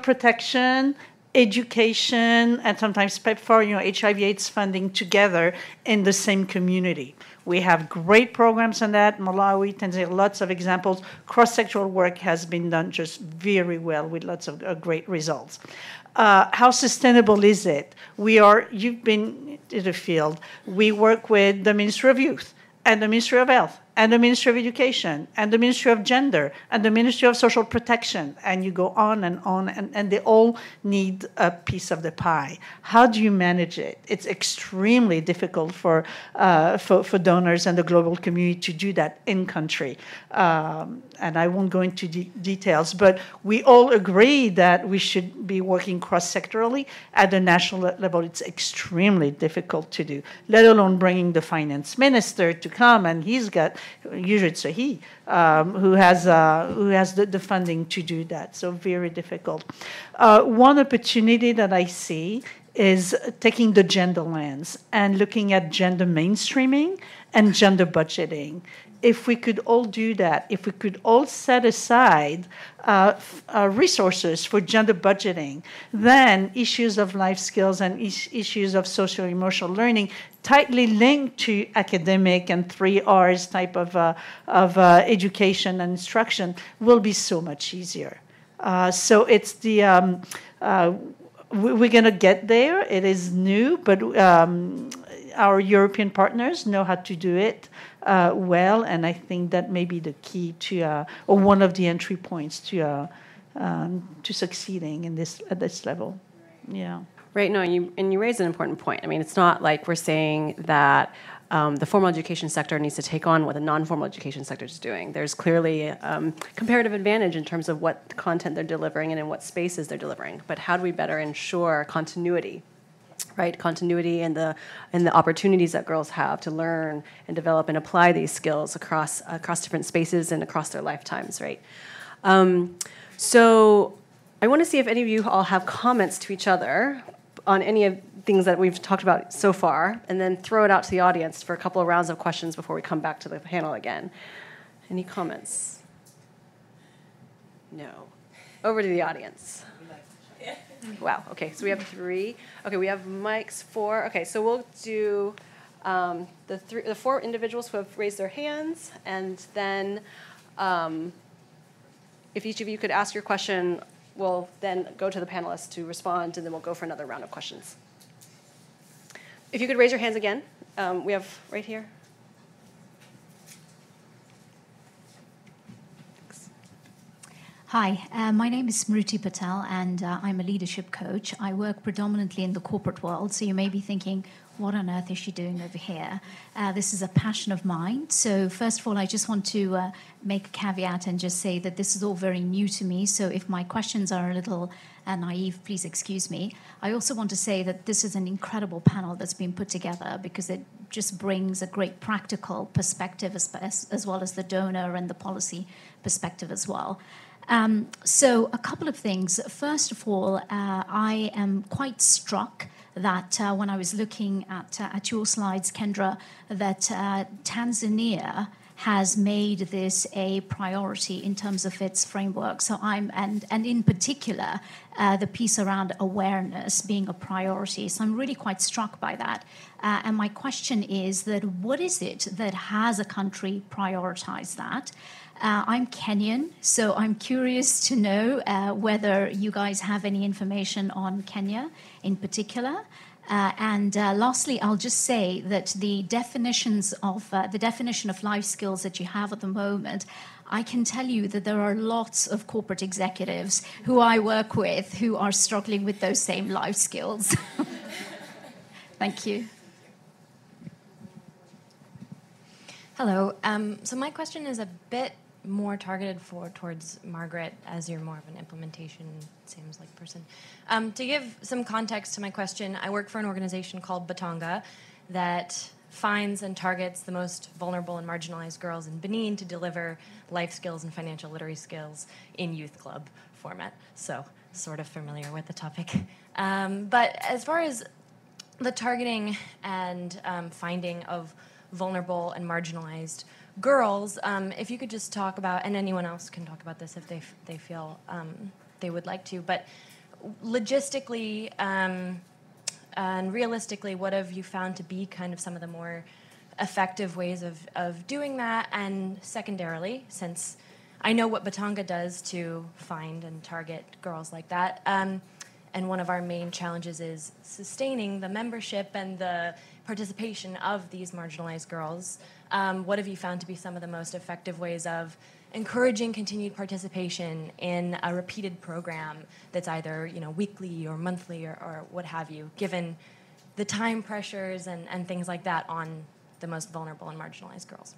protection, education, and sometimes PEPFAR, HIV/AIDS funding together in the same community. We have great programs on that. Malawi, Tanzania, lots of examples. Cross-sectoral work has been done just very well with lots of great results. How sustainable is it? You've been in the field. We work with the Ministry of Youth and the Ministry of Health and the Ministry of Education and the Ministry of Gender and the Ministry of Social Protection, and you go on, and they all need a piece of the pie. How do you manage it? It's extremely difficult for donors and the global community to do that in country. And I won't go into details, but we all agree that we should be working cross-sectorally. At the national level, it's extremely difficult to do, let alone bringing the finance minister to come, and he's got, usually it's a he, who has the funding to do that. So very difficult. One opportunity that I see is taking the gender lens and looking at gender mainstreaming and gender budgeting. If we could all do that, if we could all set aside resources for gender budgeting, then issues of life skills and issues of social-emotional learning tightly linked to academic and 3 R's type of education and instruction will be so much easier. So it's we're going to get there. It is new, but our European partners know how to do it well, and I think that may be the key to, or one of the entry points to succeeding at this level. Yeah. Right. No, you raise an important point. I mean, it's not like we're saying that the formal education sector needs to take on what the non-formal education sector is doing. There's clearly comparative advantage in terms of what content they're delivering and in what spaces they're delivering. But how do we better ensure continuity? Right, continuity and the opportunities that girls have to learn and develop and apply these skills across different spaces and across their lifetimes, right? So I want to see if any of you all have comments to each other on any of things that we've talked about so far, and then throw it out to the audience for a couple of rounds of questions before we come back to the panel again. Any comments? No. Over to the audience. Wow, okay, so we have 3. Okay, we have mics 4. Okay, so we'll do the 4 individuals who have raised their hands, and then if each of you could ask your question, we'll then go to the panelists to respond, and then we'll go for another round of questions. If you could raise your hands again. We have right here. Hi, my name is Smruti Patel, and I'm a leadership coach. I work predominantly in the corporate world, so you may be thinking, what on earth is she doing over here? This is a passion of mine. So first of all, I just want to make a caveat and just say that this is all very new to me, so if my questions are a little naive, please excuse me. I also want to say that this is an incredible panel that's been put together because it just brings a great practical perspective as well as the donor and the policy perspective as well. So a couple of things. First of all, I am quite struck that when I was looking at your slides, Kendra, that Tanzania has made this a priority in terms of its framework. So and in particular, the piece around awareness being a priority. So I'm really quite struck by that. And my question is that what is it that has a country prioritized that? I'm Kenyan, so I'm curious to know whether you guys have any information on Kenya in particular. And lastly, I'll just say that the definition of life skills that you have at the moment, I can tell you that there are lots of corporate executives who I work with who are struggling with those same life skills. Thank you. Hello. So my question is a bit more targeted towards Margaret, as you're more of an implementation, seems like person. To give some context to my question, I work for an organization called Batanga that finds and targets the most vulnerable and marginalized girls in Benin to deliver life skills and financial literacy skills in youth club format. So, sort of familiar with the topic. But as far as the targeting and finding of vulnerable and marginalized girls, if you could just talk about, and anyone else can talk about this if they feel they would like to, but logistically and realistically, what have you found to be kind of some of the more effective ways of doing that? And secondarily, since I know what Batanga does to find and target girls like that, and one of our main challenges is sustaining the membership and the participation of these marginalized girls. What have you found to be some of the most effective ways of encouraging continued participation in a repeated program that's either weekly or monthly or what have you, given the time pressures and things like that on the most vulnerable and marginalized girls?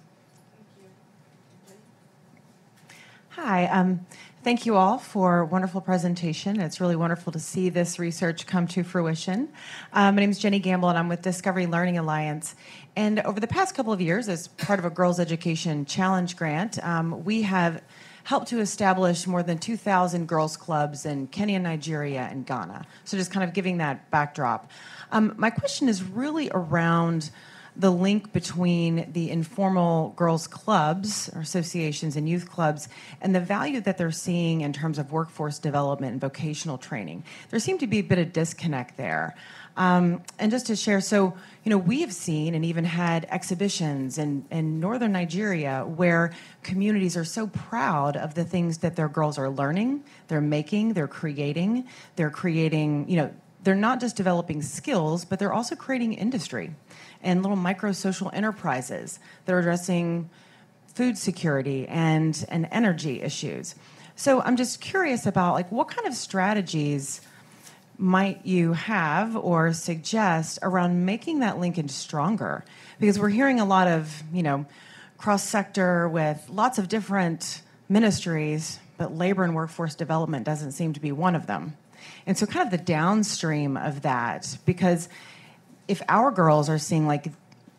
Hi, thank you all for a wonderful presentation. It's really wonderful to see this research come to fruition. My name is Jenny Gamble, and I'm with Discovery Learning Alliance. And over the past couple of years, as part of a Girls Education Challenge grant, we have helped to establish more than 2,000 girls' clubs in Kenya, Nigeria, and Ghana. So just kind of giving that backdrop. My question is really around the link between the informal girls' clubs or associations and youth clubs and the value that they're seeing in terms of workforce development and vocational training. There seemed to be a bit of disconnect there. And just to share, so, we have seen and even had exhibitions in northern Nigeria where communities are so proud of the things that their girls are learning, they're making, they're creating, they're not just developing skills, but they're also creating industry and little micro-social enterprises that are addressing food security and energy issues. So I'm just curious about what kind of strategies might you have or suggest around making that linkage stronger? Because we're hearing a lot of, cross-sector with lots of different ministries, but labor and workforce development doesn't seem to be one of them. And so kind of the downstream of that, because if our girls are seeing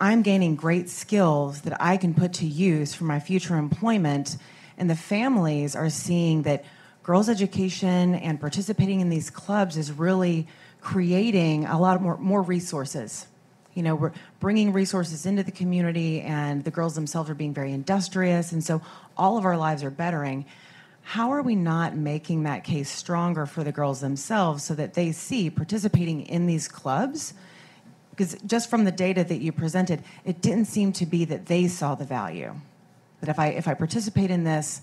I'm gaining great skills that I can put to use for my future employment, and the families are seeing that girls' education and participating in these clubs is really creating a lot more resources. We're bringing resources into the community, and the girls themselves are being very industrious, and so all of our lives are bettering. How are we not making that case stronger for the girls themselves so that they see participating in these clubs? Because just from the data that you presented, it didn't seem to be that they saw the value. That if I participate in this,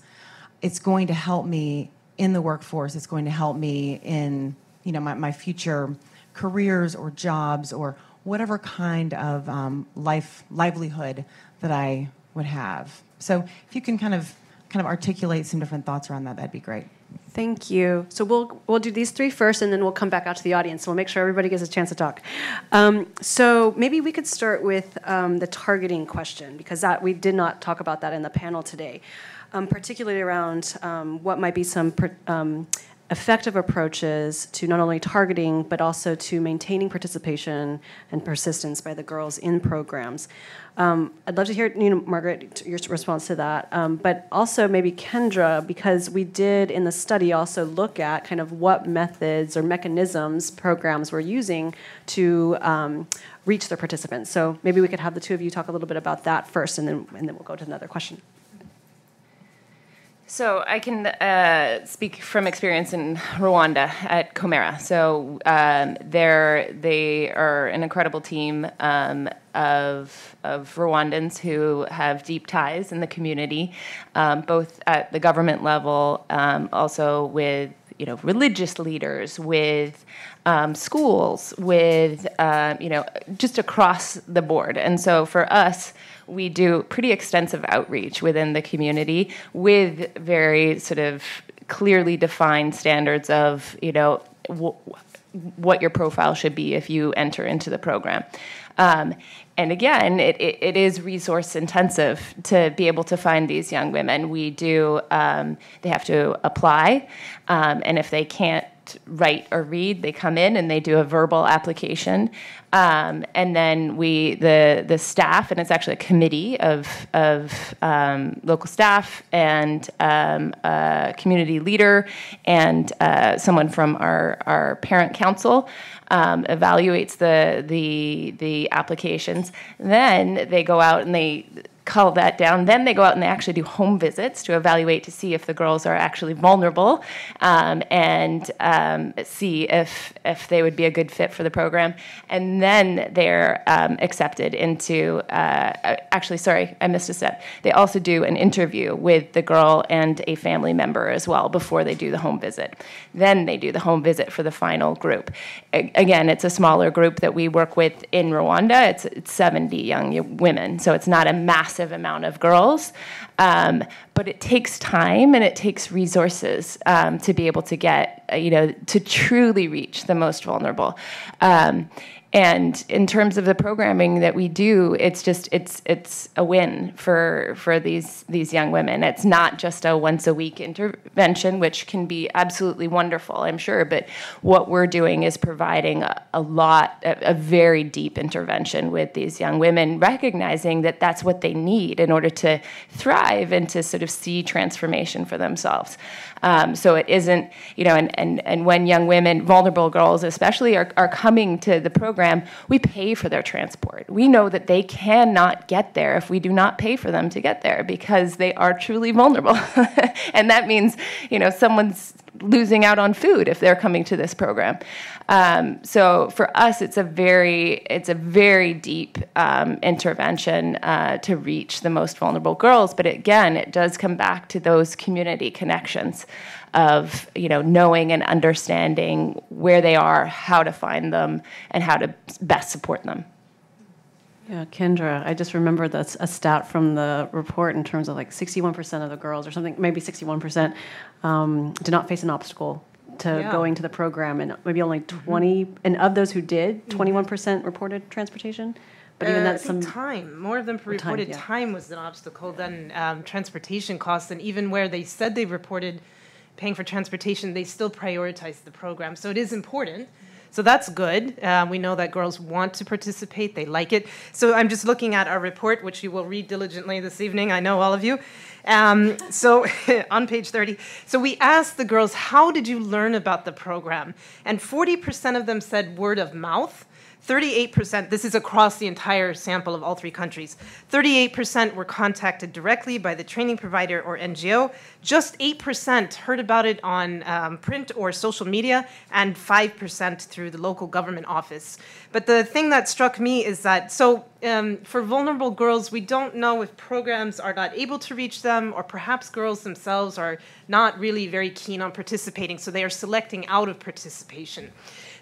it's going to help me in the workforce. It's going to help me in my future careers or jobs or whatever kind of livelihood that I would have. So if you can kind of articulate some different thoughts around that, that'd be great. Thank you. So we'll do these three first, and then we'll come back out to the audience. So we'll make sure everybody gets a chance to talk. So maybe we could start with the targeting question, because we did not talk about that in the panel today, particularly around what might be some effective approaches to not only targeting, but also to maintaining participation and persistence by the girls in programs. I'd love to hear, Margaret, your response to that, but also maybe Kendra, because we did in the study also look at kind of what methods or mechanisms programs were using to reach their participants. So maybe we could have the two of you talk a little bit about that first, and then we'll go to another question. So I can speak from experience in Rwanda at Comera. So they are an incredible team of Rwandans who have deep ties in the community, both at the government level, also with religious leaders, with schools, with just across the board. And so for us, we do pretty extensive outreach within the community with very sort of clearly defined standards of, what your profile should be if you enter into the program. And again, it is resource intensive to be able to find these young women. We do, they have to apply, and if they can't write or read, they come in and they do a verbal application. And then the staff, and it's actually a committee of local staff and a community leader and someone from our parent council evaluates the applications. Then they go out and they cull that down. Then they go out and they actually do home visits to evaluate to see if the girls are actually vulnerable and see if they would be a good fit for the program. And then they're accepted into, actually, sorry, I missed a step. They also do an interview with the girl and a family member as well before they do the home visit. Then they do the home visit for the final group. Again, it's a smaller group that we work with in Rwanda. It's 70 young women, so it's not a massive amount of girls, but it takes time and it takes resources to be able to get, to truly reach the most vulnerable. And in terms of the programming that we do, it's a win for these young women. It's not just a once a week intervention, which can be absolutely wonderful, I'm sure. But what we're doing is providing a very deep intervention with these young women, recognizing that that's what they need in order to thrive and to sort of see transformation for themselves. So it isn't, and when young women, vulnerable girls especially, are coming to the program, we pay for their transport. We know that they cannot get there if we do not pay for them to get there because they are truly vulnerable. And that means, someone's losing out on food if they're coming to this program. So for us, it's a very deep intervention to reach the most vulnerable girls. But again, it does come back to those community connections of knowing and understanding where they are, how to find them, and how to best support them. Yeah, Kendra, I just remember that's a stat from the report in terms of 61% of the girls or something, maybe 61%, did not face an obstacle to going to the program, and maybe only 20, and of those who did, 21% reported transportation. But even that's time. More of them reported time was an obstacle than transportation costs, and even where they said they reported paying for transportation, they still prioritized the program. So it is important. So that's good. We know that girls want to participate. They like it. So I'm just looking at our report, which you will read diligently this evening. I know all of you. So on page 30. So we asked the girls, how did you learn about the program? And 40% of them said word of mouth. 38%, this is across the entire sample of all three countries, 38% were contacted directly by the training provider or NGO, just 8% heard about it on print or social media, and 5% through the local government office. But the thing that struck me is that, for vulnerable girls, we don't know if programs are not able to reach them, or perhaps girls themselves are not really very keen on participating, so they are selecting out of participation.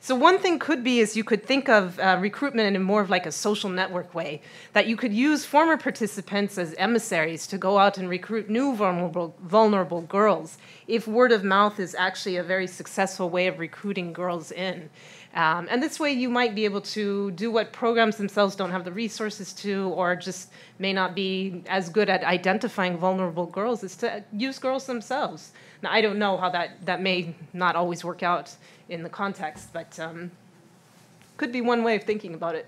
So one thing could be is you could think of recruitment in more of a social network way, that you could use former participants as emissaries to go out and recruit new vulnerable girls, if word of mouth is actually a very successful way of recruiting girls in. And this way you might be able to do what programs themselves don't have the resources to, or just may not be as good at identifying vulnerable girls, is to use girls themselves. Now, I don't know how that may not always work out in the context, but could be one way of thinking about it.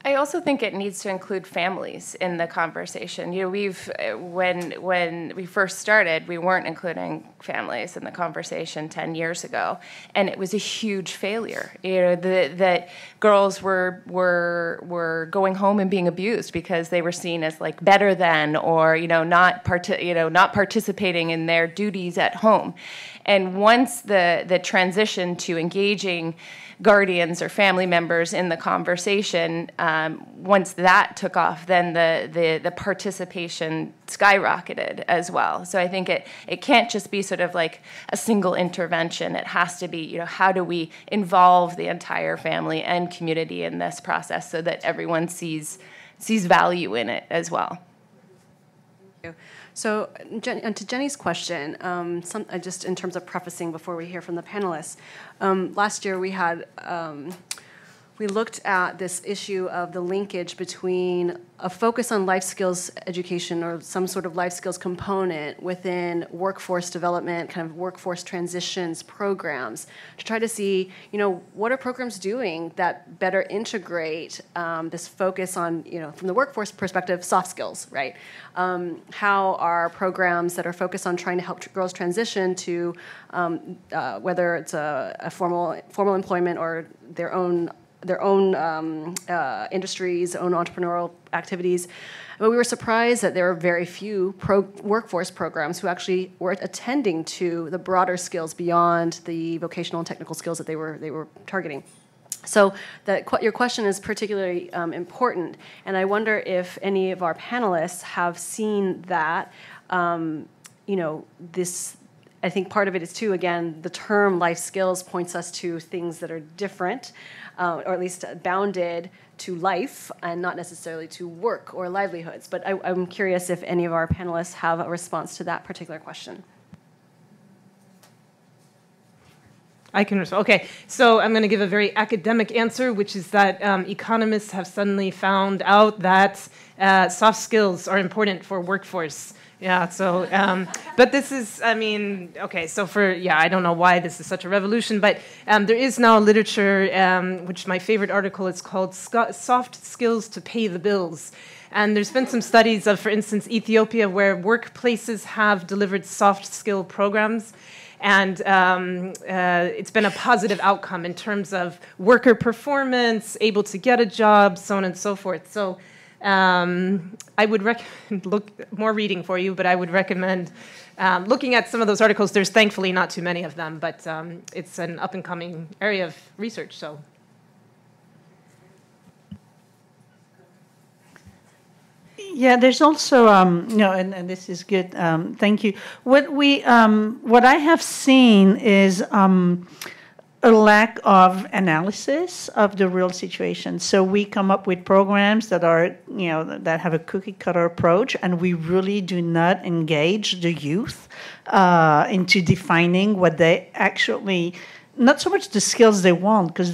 I also think it needs to include families in the conversation. When we first started, we weren't including families in the conversation 10 years ago, and it was a huge failure. That girls were going home and being abused because they were seen as better than, or not participating in their duties at home. And once the transition to engaging guardians or family members in the conversation, once that took off, then the participation skyrocketed as well. So I think it can't just be sort of a single intervention. It has to be, how do we involve the entire family and community in this process so that everyone sees value in it as well. Thank you. So, and to Jenny's question, just in terms of prefacing before we hear from the panelists, last year we had we looked at this issue of the linkage between a focus on life skills education or some sort of life skills component within workforce development, kind of workforce transitions programs, to try to see, what are programs doing that better integrate this focus on, from the workforce perspective, soft skills, right? How are programs that are focused on trying to help girls transition to whether it's a formal employment or their own industries, own entrepreneurial activities. But we were surprised that there were very few workforce programs who actually were attending to the broader skills beyond the vocational and technical skills that they were targeting. So your question is particularly important, and I wonder if any of our panelists have seen that. I think part of it is too, again, the term life skills points us to things that are different, or at least bounded to life and not necessarily to work or livelihoods. But I'm curious if any of our panelists have a response to that particular question. I can respond. Okay, so I'm going to give a very academic answer, which is that economists have suddenly found out that soft skills are important for workforce. Yeah, so, but this is, okay, so I don't know why this is such a revolution, but there is now literature, which my favorite article is called Soft Skills to Pay the Bills. And there's been some studies of, for instance, Ethiopia, where workplaces have delivered soft skill programs. And it's been a positive outcome in terms of worker performance, able to get a job, so on and so forth. So I would recommend more reading for you, but I would recommend looking at some of those articles. There's thankfully not too many of them, but it's an up-and-coming area of research. So. Yeah, there's also and this is good. Thank you. What I have seen is a lack of analysis of the real situation. So we come up with programs that are that have a cookie cutter approach, and we really do not engage the youth into defining what they actually. Not so much the skills they want, because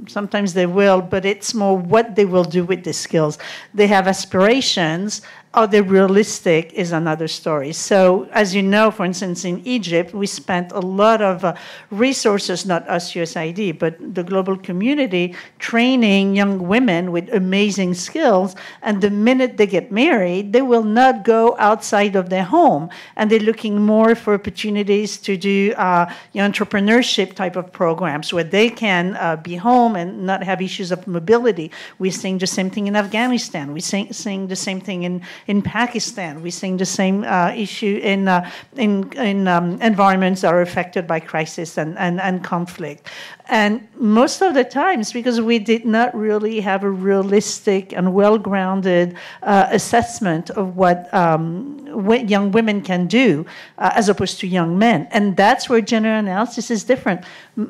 sometimes they will, but it's more what they will do with the skills. They have aspirations. Are they realistic is another story. So, as you know, for instance, in Egypt, we spent a lot of resources, not us USAID, but the global community, training young women with amazing skills. And the minute they get married, they will not go outside of their home. And they're looking more for opportunities to do entrepreneurship type of programs where they can be home and not have issues of mobility. We're seeing the same thing in Afghanistan. We're seeing the same thing in Pakistan. We're seeing the same issue in environments that are affected by crisis and conflict. And most of the times, because we did not really have a realistic and well-grounded assessment of what young women can do as opposed to young men. And that's where gender analysis is different.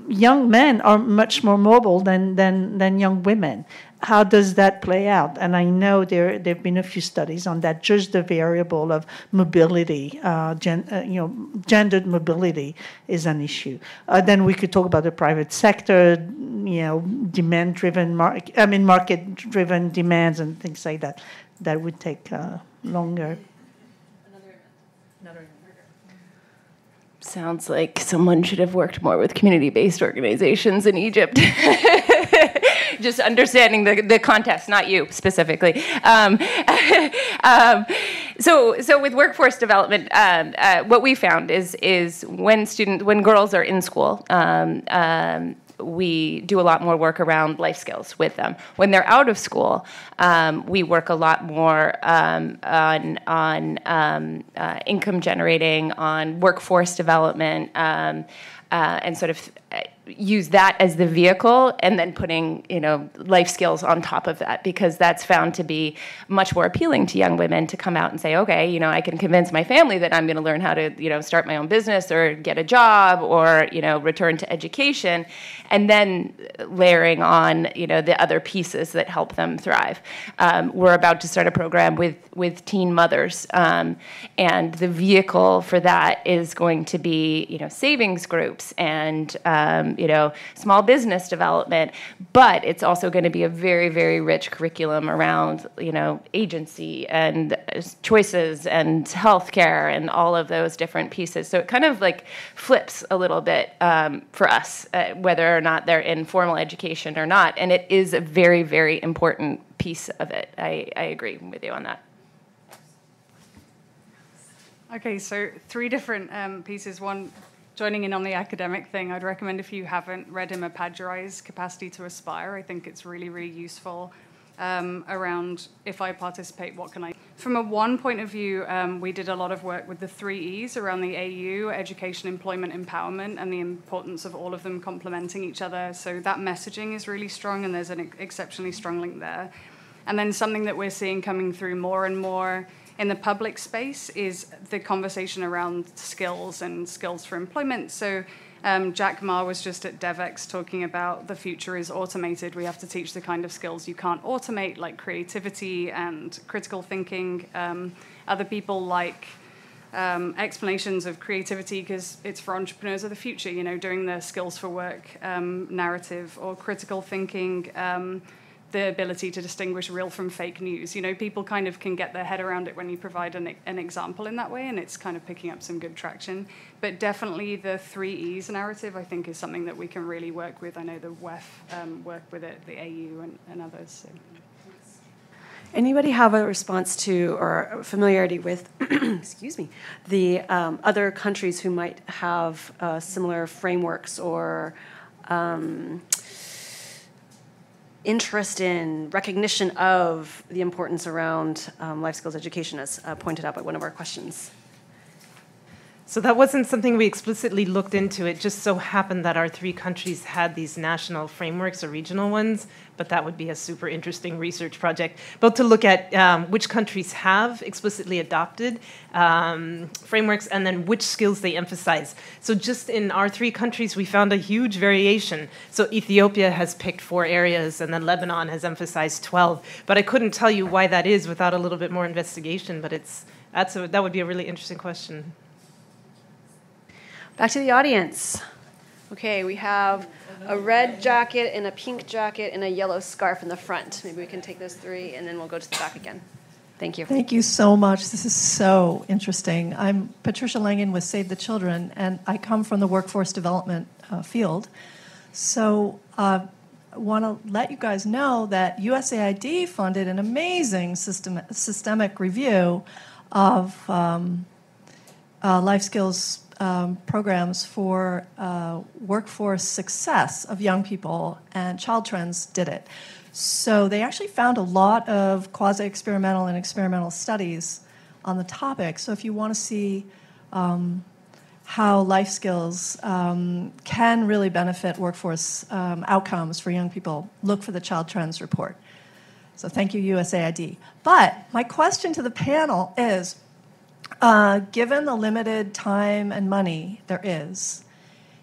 Young men are much more mobile than young women. How does that play out? And I know there have been a few studies on that. Just the variable of mobility, gendered mobility is an issue. Then we could talk about the private sector, demand-driven, market-driven demands and things like that. That would take longer. Another Sounds like someone should have worked more with community-based organizations in Egypt. Just understanding the context, not you specifically. So with workforce development, what we found is when girls are in school, we do a lot more work around life skills with them. When they're out of school, we work a lot more on income generating, on workforce development, and sort of use that as the vehicle, and then putting life skills on top of that, because that's found to be much more appealing to young women to come out and say, okay, I can convince my family that I'm going to learn how to start my own business or get a job or return to education, and then layering on the other pieces that help them thrive. We're about to start a program with teen mothers, and the vehicle for that is going to be savings groups and small business development, but it's also going to be a very, very rich curriculum around, agency and choices and healthcare and all of those different pieces. So it kind of like flips a little bit for us, whether or not they're in formal education or not. And it is a very, very important piece of it. I agree with you on that. Okay, so 3 different pieces. One, joining in on the academic thing, I'd recommend if you haven't read Emma Padgerai's Capacity to Aspire, I think it's really, really useful around if I participate, what can I... From a one point of view, we did a lot of work with the 3 E's around the AU, education, employment, empowerment, and the importance of all of them complementing each other. So that messaging is really strong, and there's an exceptionally strong link there. And then something that we're seeing coming through more and more in the public space is the conversation around skills and skills for employment. So Jack Ma was just at DevX talking about the future is automated. We have to teach the kind of skills you can't automate, like creativity and critical thinking. Other people like explanations of creativity because it's for entrepreneurs of the future, doing the skills for work narrative, or critical thinking, the ability to distinguish real from fake news. People kind of can get their head around it when you provide an example in that way, and it's kind of picking up some good traction. But definitely the 3 E's narrative, I think, is something that we can really work with. I know the WEF work with it, the AU and others. So. Anybody have a response to or familiarity with, excuse me, the other countries who might have similar frameworks or interest in recognition of the importance around life skills education, as pointed out by one of our questions? So that wasn't something we explicitly looked into. It just so happened that our 3 countries had these national frameworks or regional ones, but that would be a super interesting research project. Both to look at which countries have explicitly adopted frameworks and then which skills they emphasize. So just in our 3 countries, we found a huge variation. So Ethiopia has picked 4 areas, and then Lebanon has emphasized 12. But I couldn't tell you why that is without a little bit more investigation, but that would be a really interesting question. Back to the audience. Okay, we have a red jacket and a pink jacket and a yellow scarf in the front. Maybe we can take those 3, and then we'll go to the back again. Thank you. Thank you so much. This is so interesting. I'm Patricia Langen with Save the Children, and I come from the workforce development field. So I want to let you guys know that USAID funded an amazing systemic review of life skills programs for workforce success of young people, and Child Trends did it. So they actually found a lot of quasi-experimental and experimental studies on the topic. So if you want to see how life skills can really benefit workforce outcomes for young people, look for the Child Trends report. So thank you, USAID. But my question to the panel is, given the limited time and money there is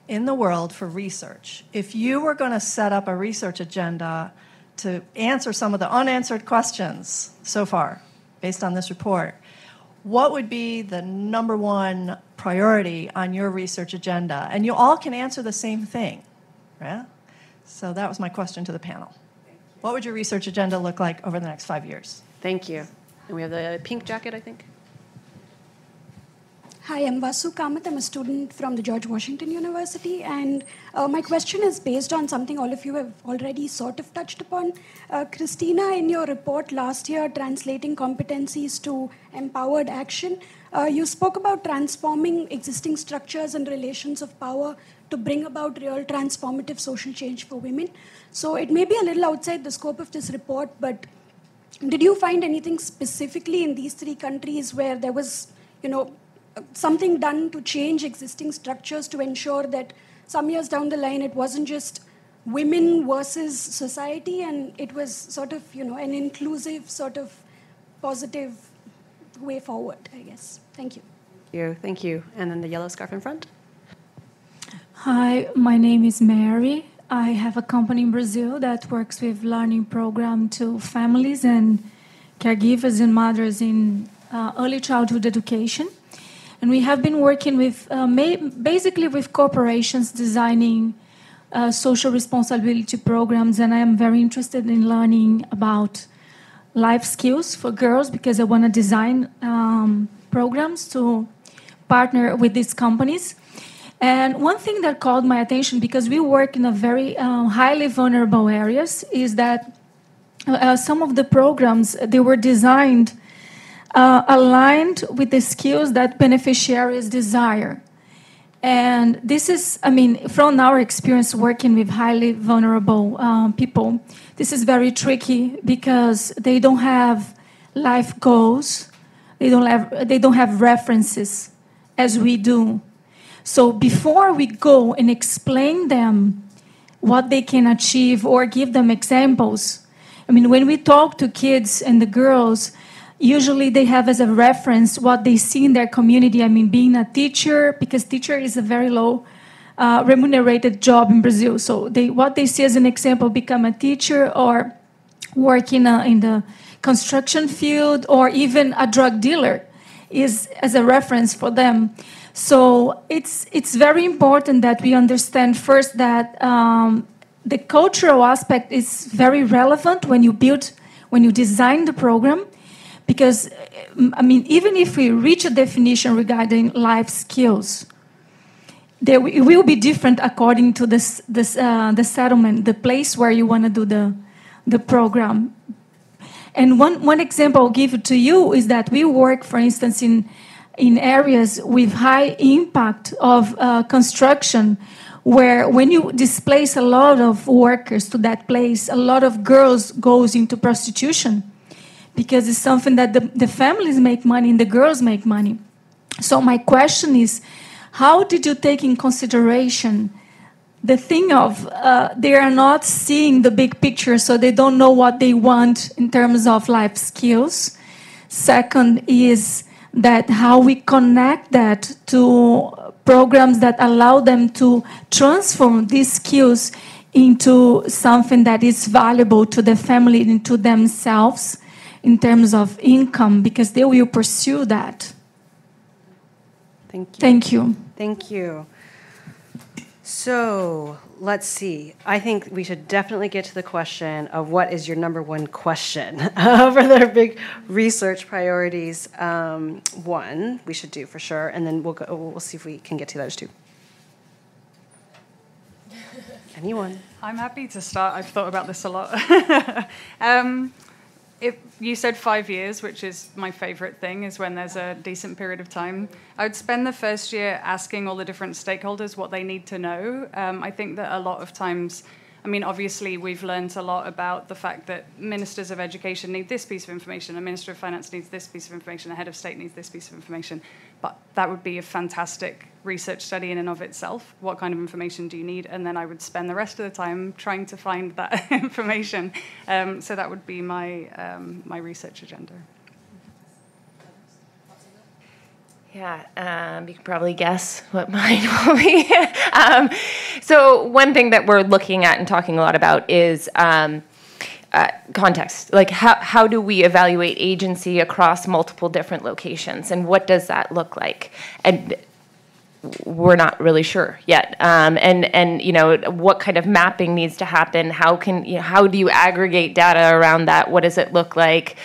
in the world for research, if you were going to set up a research agenda to answer some of the unanswered questions so far based on this report, what would be the number 1 priority on your research agenda? And you all can answer the same thing, right? So that was my question to the panel. What would your research agenda look like over the next 5 years? Thank you. And we have the pink jacket, I think. Hi, I'm Vasu Kamath. I'm a student from the George Washington University, and my question is based on something all of you have already sort of touched upon. Christina, in your report last year, Translating Competencies to Empowered Action, you spoke about transforming existing structures and relations of power to bring about real transformative social change for women. So it may be a little outside the scope of this report, but did you find anything specifically in these 3 countries where there was, something done to change existing structures to ensure that some years down the line it wasn't just women versus society, and it was sort of, an inclusive sort of positive way forward, I guess. Thank you. Thank you. And then the yellow scarf in front. Hi, my name is Mary. I have a company in Brazil that works with learning program to families and caregivers and mothers in early childhood education. And we have been working with basically with corporations designing social responsibility programs, and I am very interested in learning about life skills for girls because I want to design programs to partner with these companies. And one thing that called my attention, because we work in a very highly vulnerable areas, is that some of the programs, they were designed aligned with the skills that beneficiaries desire. And this is, I mean, from our experience working with highly vulnerable people, this is very tricky because they don't have life goals, they don't have references as we do. So before we go and explain them what they can achieve or give them examples, I mean, when we talk to kids and the girls, usually they have as a reference what they see in their community. I mean, being a teacher, because teacher is a very low remunerated job in Brazil. So what they see as an example, become a teacher or work in the construction field or even a drug dealer is as a reference for them. So it's very important that we understand first that the cultural aspect is very relevant when you design the program, because I mean, even if we reach a definition regarding life skills, it will be different according to the settlement, the place where you want to do the program. And one example I'll give to you is that we work, for instance, in areas with high impact of construction, where when you displace a lot of workers to that place, a lot of girls goes into prostitution because it's something that the families make money and the girls make money. So my question is, how did you take in consideration the thing of they are not seeing the big picture, so they don't know what they want in terms of life skills? Second is that how we connect that to programs that allow them to transform these skills into something that is valuable to the family and to themselves in terms of income, because they will pursue that. Thank you. Thank you. Thank you. So let's see. I think we should definitely get to the question of what is your number one question for their big research priorities. One we should do for sure, and then we'll see if we can get to those two. Anyone? I'm happy to start. I've thought about this a lot. If you said 5 years, which is my favorite thing, is when there's a decent period of time. I would spend the first year asking all the different stakeholders what they need to know. I think that a lot of times, I mean, obviously we've learned a lot about the fact that ministers of education need this piece of information, a minister of finance needs this piece of information, a head of state needs this piece of information. But that would be a fantastic research study in and of itself. What kind of information do you need? And then I would spend the rest of the time trying to find that information. So that would be my my research agenda. Yeah, you can probably guess what mine will be. So one thing that we're looking at and talking a lot about is context. Like how do we evaluate agency across multiple different locations, and what does that look like? And we're not really sure yet. And you know, what kind of mapping needs to happen? How do you aggregate data around that? What does it look like?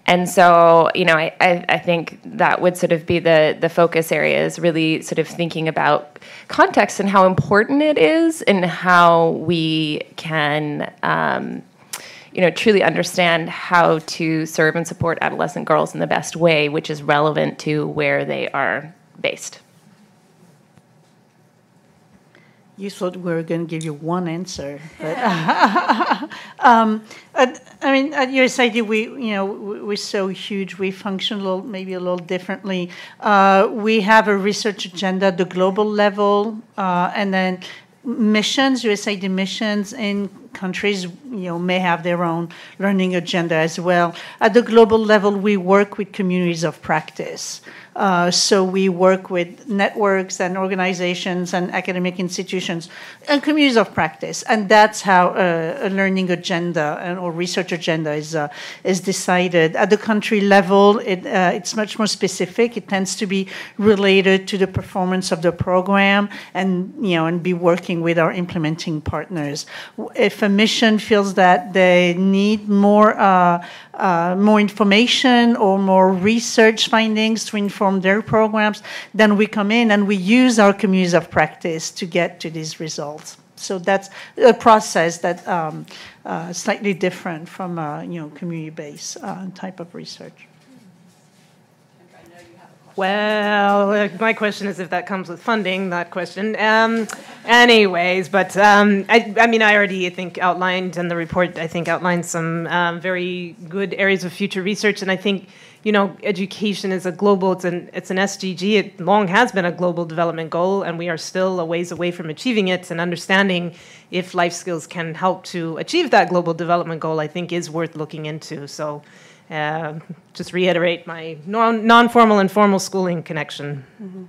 And so, you know, I think that would sort of be the focus area, is really sort of thinking about context and how important it is, and how we can, you know, truly understand how to serve and support adolescent girls in the best way, which is relevant to where they are based. You thought we were going to give you one answer, but I mean, at USAID, we're so huge. We function maybe a little differently. We have a research agenda at the global level, and then missions, USAID missions in countries, may have their own learning agenda as well. At the global level, we work with communities of practice. So we work with networks and organizations and academic institutions and communities of practice, and that's how a learning agenda or research agenda is decided. At the country level, it's much more specific. It tends to be related to the performance of the program, and be working with our implementing partners. If a mission feels that they need more information or more research findings to inform their programs, then we come in and we use our communities of practice to get to these results. So that's a process that's slightly different from community-based type of research. Well, my question is if that comes with funding, that question. Anyways, but I already, I think, outlined, and the report, I think, outlined some very good areas of future research, and I think, education is a global, it's an SDG. It long has been a global development goal, and we are still a ways away from achieving it, and understanding if life skills can help to achieve that global development goal, I think, is worth looking into. So just reiterate my non-formal and formal schooling connection. Mm-hmm.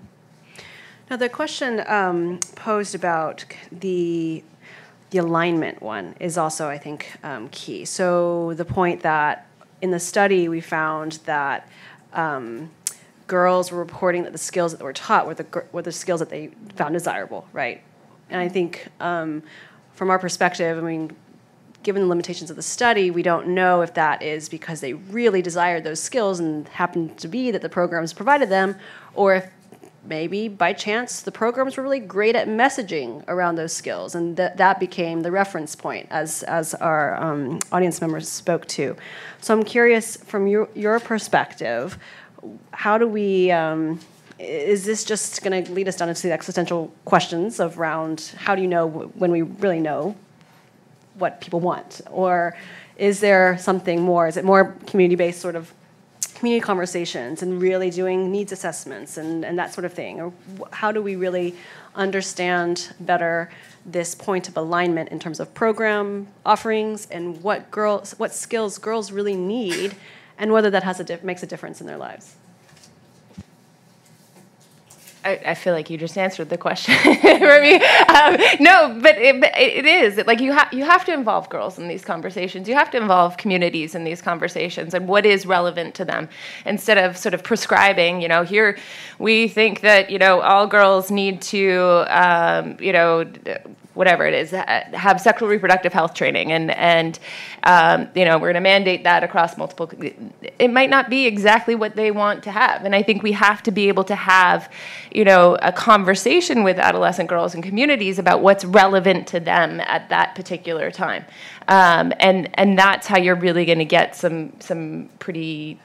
Now, the question posed about the alignment one is also, I think, key. So the point that in the study we found that girls were reporting that the skills that they were taught were the skills that they found desirable, right? And I think from our perspective, given the limitations of the study, we don't know if that is because they really desired those skills and happened to be that the programs provided them, or if maybe by chance the programs were really great at messaging around those skills, and that became the reference point, as our audience members spoke to. So I'm curious, from your perspective, how do we, is this just going to lead us down into the existential questions around how do you know when we really know what people want? Or is there something more? Is it more community-based sort of community conversations and really doing needs assessments and that sort of thing? Or how do we really understand better this point of alignment in terms of program offerings and what skills girls really need, and whether that makes a difference in their lives? I feel like you just answered the question for me. No, but it is. You have to involve girls in these conversations. You have to involve communities in these conversations and what is relevant to them, instead of sort of prescribing, here we think that, all girls need to, whatever it is, have sexual reproductive health training, and we're going to mandate that across multiple. It might not be exactly what they want to have, and I think we have to be able to have, a conversation with adolescent girls and communities about what's relevant to them at that particular time, and that's how you're really going to get some pretty,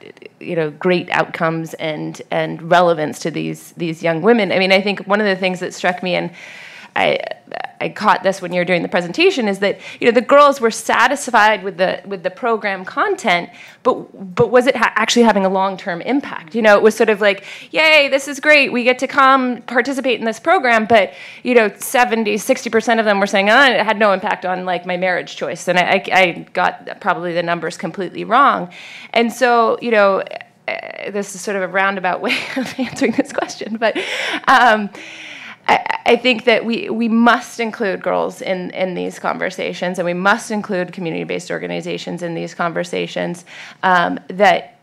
great outcomes and relevance to these young women. I think one of the things that struck me, and I caught this when you were doing the presentation, is that the girls were satisfied with the program content, but was it actually having a long-term impact? It was sort of like, yay, this is great, we get to come participate in this program, but 60% of them were saying, it had no impact on my marriage choice, and I got probably the numbers completely wrong, and so this is sort of a roundabout way of answering this question, but. I think that we must include girls in these conversations, and we must include community-based organizations in these conversations that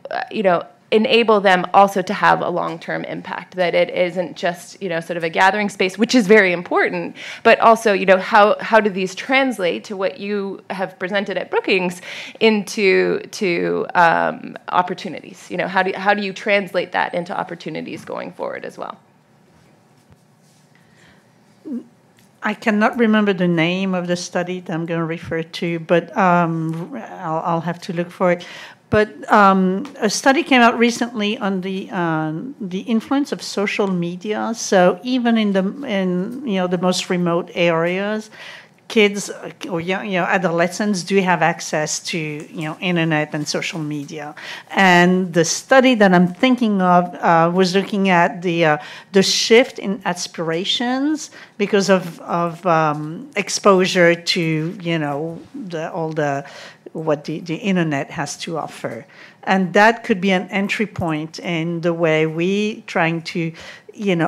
enable them also to have a long-term impact. That it isn't just sort of a gathering space, which is very important, but also how do these translate to what you have presented at Brookings into opportunities? How do you translate that into opportunities going forward as well? I cannot remember the name of the study that I'm going to refer to, but I'll have to look for it. But a study came out recently on the influence of social media. So even in the most remote areas, kids or adolescents do have access to internet and social media. And the study that I'm thinking of was looking at the shift in aspirations because of exposure to what the internet has to offer. And that could be an entry point in the way we trying to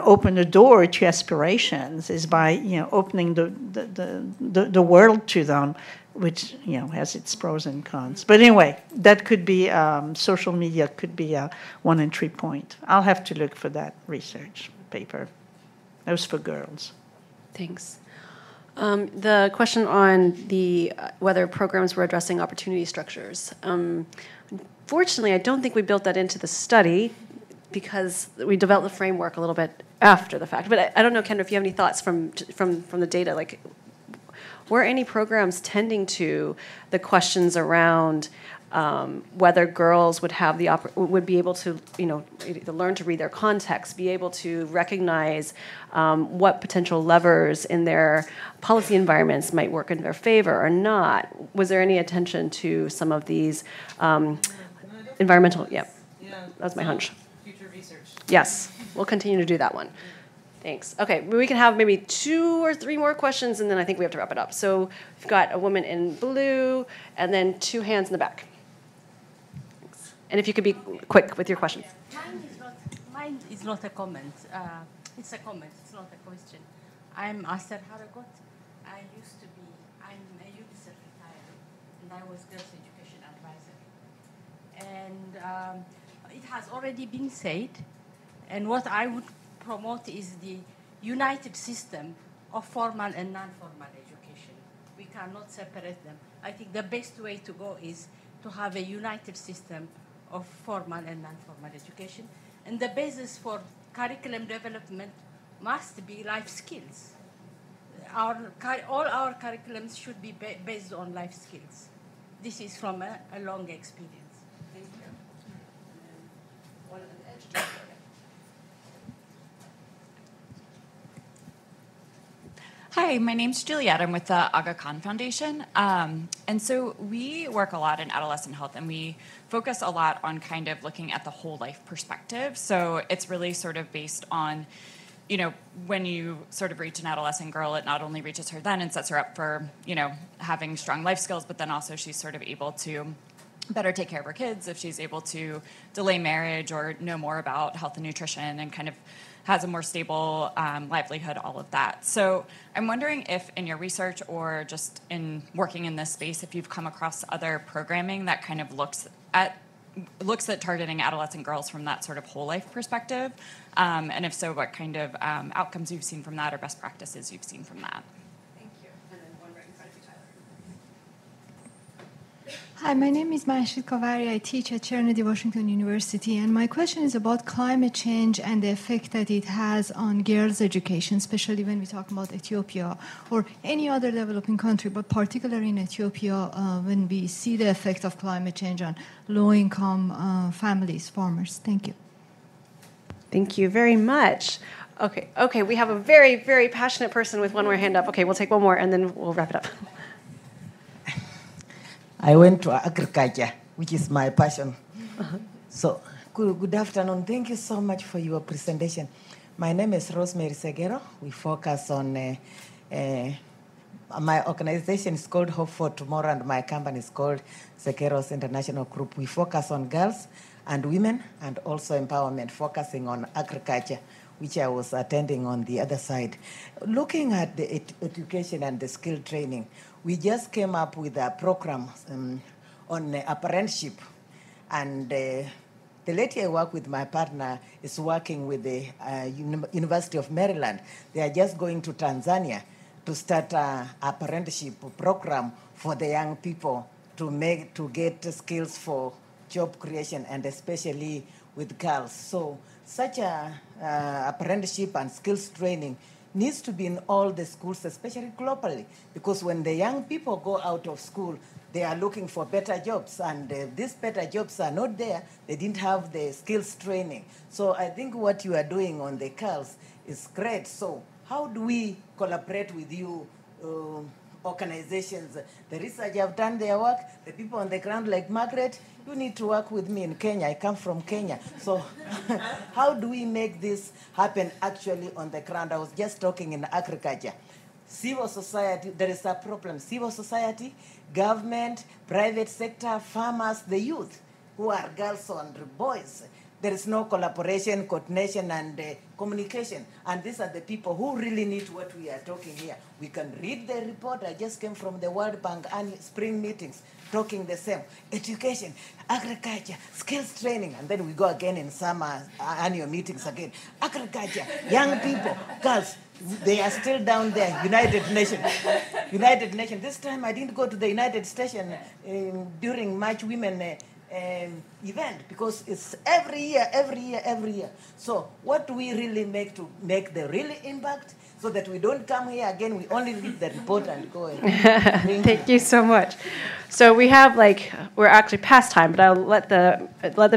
open the door to aspirations is by opening the world to them, which has its pros and cons. But anyway, that could be social media could be one entry point. I'll have to look for that research paper. That was for girls. Thanks. The question on whether programs were addressing opportunity structures. Fortunately, I don't think we built that into the study because we developed the framework a little bit after the fact. But I don't know, Kendra, if you have any thoughts from the data. Like, were any programs tending to the questions around whether girls would be able to, learn to read their context, be able to recognize what potential levers in their policy environments might work in their favor or not? Was there any attention to some of these environmental? Yeah, that's my hunch. Future research. Yes, we'll continue to do that one. Thanks. Okay, we can have maybe 2 or 3 more questions, and then I think we have to wrap it up. So we've got a woman in blue, and then 2 hands in the back. Thanks. And if you could be quick with your questions. Mine is not a comment. It's a comment. It's not a question. I'm Aster Haragot. I'm a UNICEF retired, and I was girls' education advisor. And it has already been said, and what I would promote is the united system of formal and non-formal education. We cannot separate them. I think the best way to go is to have a united system of formal and non-formal education. And the basis for curriculum development must be life skills. All our curriculums should be based on life skills. This is from a long experience. Thank you. Hi, my name's Juliette. I'm with the Aga Khan Foundation. And so we work a lot in adolescent health, and we focus a lot on kind of looking at the whole life perspective. So it's really sort of based on, when you sort of reach an adolescent girl, it not only reaches her then and sets her up for, having strong life skills, but then also she's sort of able to better take care of her kids if she's able to delay marriage or know more about health and nutrition and kind of has a more stable livelihood, all of that. So I'm wondering if in your research or just in working in this space, if you've come across other programming that kind of looks at targeting adolescent girls from that sort of whole life perspective, and if so, what kind of outcomes you've seen from that or best practices you've seen from that. Thank you. And then one right in front of you, Tyler. Hi, my name is Mahshid Kavari. I teach at Trinity Washington University, and my question is about climate change and the effect that it has on girls' education, especially when we talk about Ethiopia or any other developing country, but particularly in Ethiopia, when we see the effect of climate change on low-income families, farmers. Thank you. Thank you very much. Okay, we have a very, very passionate person with one more hand up. Okay, we'll take one more, and then we'll wrap it up. I went to agriculture, which is my passion. So, good afternoon. Thank you so much for your presentation. My name is Rosemary Segero. We focus on, my organization is called Hope for Tomorrow, and my company is called Segero's International Group. We focus on girls and women and also empowerment, focusing on agriculture, which I was attending on the other side. Looking at the education and the skill training, we just came up with a program on apprenticeship. And the lady I work with, my partner, is working with the University of Maryland. They are just going to Tanzania to start an apprenticeship program for the young people to get skills for job creation, and especially with girls. So such a apprenticeship and skills training needs to be in all the schools, especially globally, because when the young people go out of school, they are looking for better jobs, and these better jobs are not there. They didn't have the skills training. So I think what you are doing on the girls is great. So how do we collaborate with you organizations. The research have done their work. The people on the ground, like Margaret, you need to work with me in Kenya. I come from Kenya. So how do we make this happen actually on the ground? I was just talking in agriculture. Civil society, there is a problem. Civil society, government, private sector, farmers, the youth, who are girls and boys. There is no collaboration, coordination, and communication. And these are the people who really need what we are talking here. We can read the report. I just came from the World Bank annual spring meetings talking the same. Education, agriculture, skills training. And then we go again in summer annual meetings again. Agriculture, young people, girls. They are still down there, United Nations. United Nations. This time I didn't go to the United Nations during March Women event because it's every year. So what do we really make to make the really impact so that we don't come here again, we only read the report and go in. Thank you so much. So we have we're actually past time, but I'll let the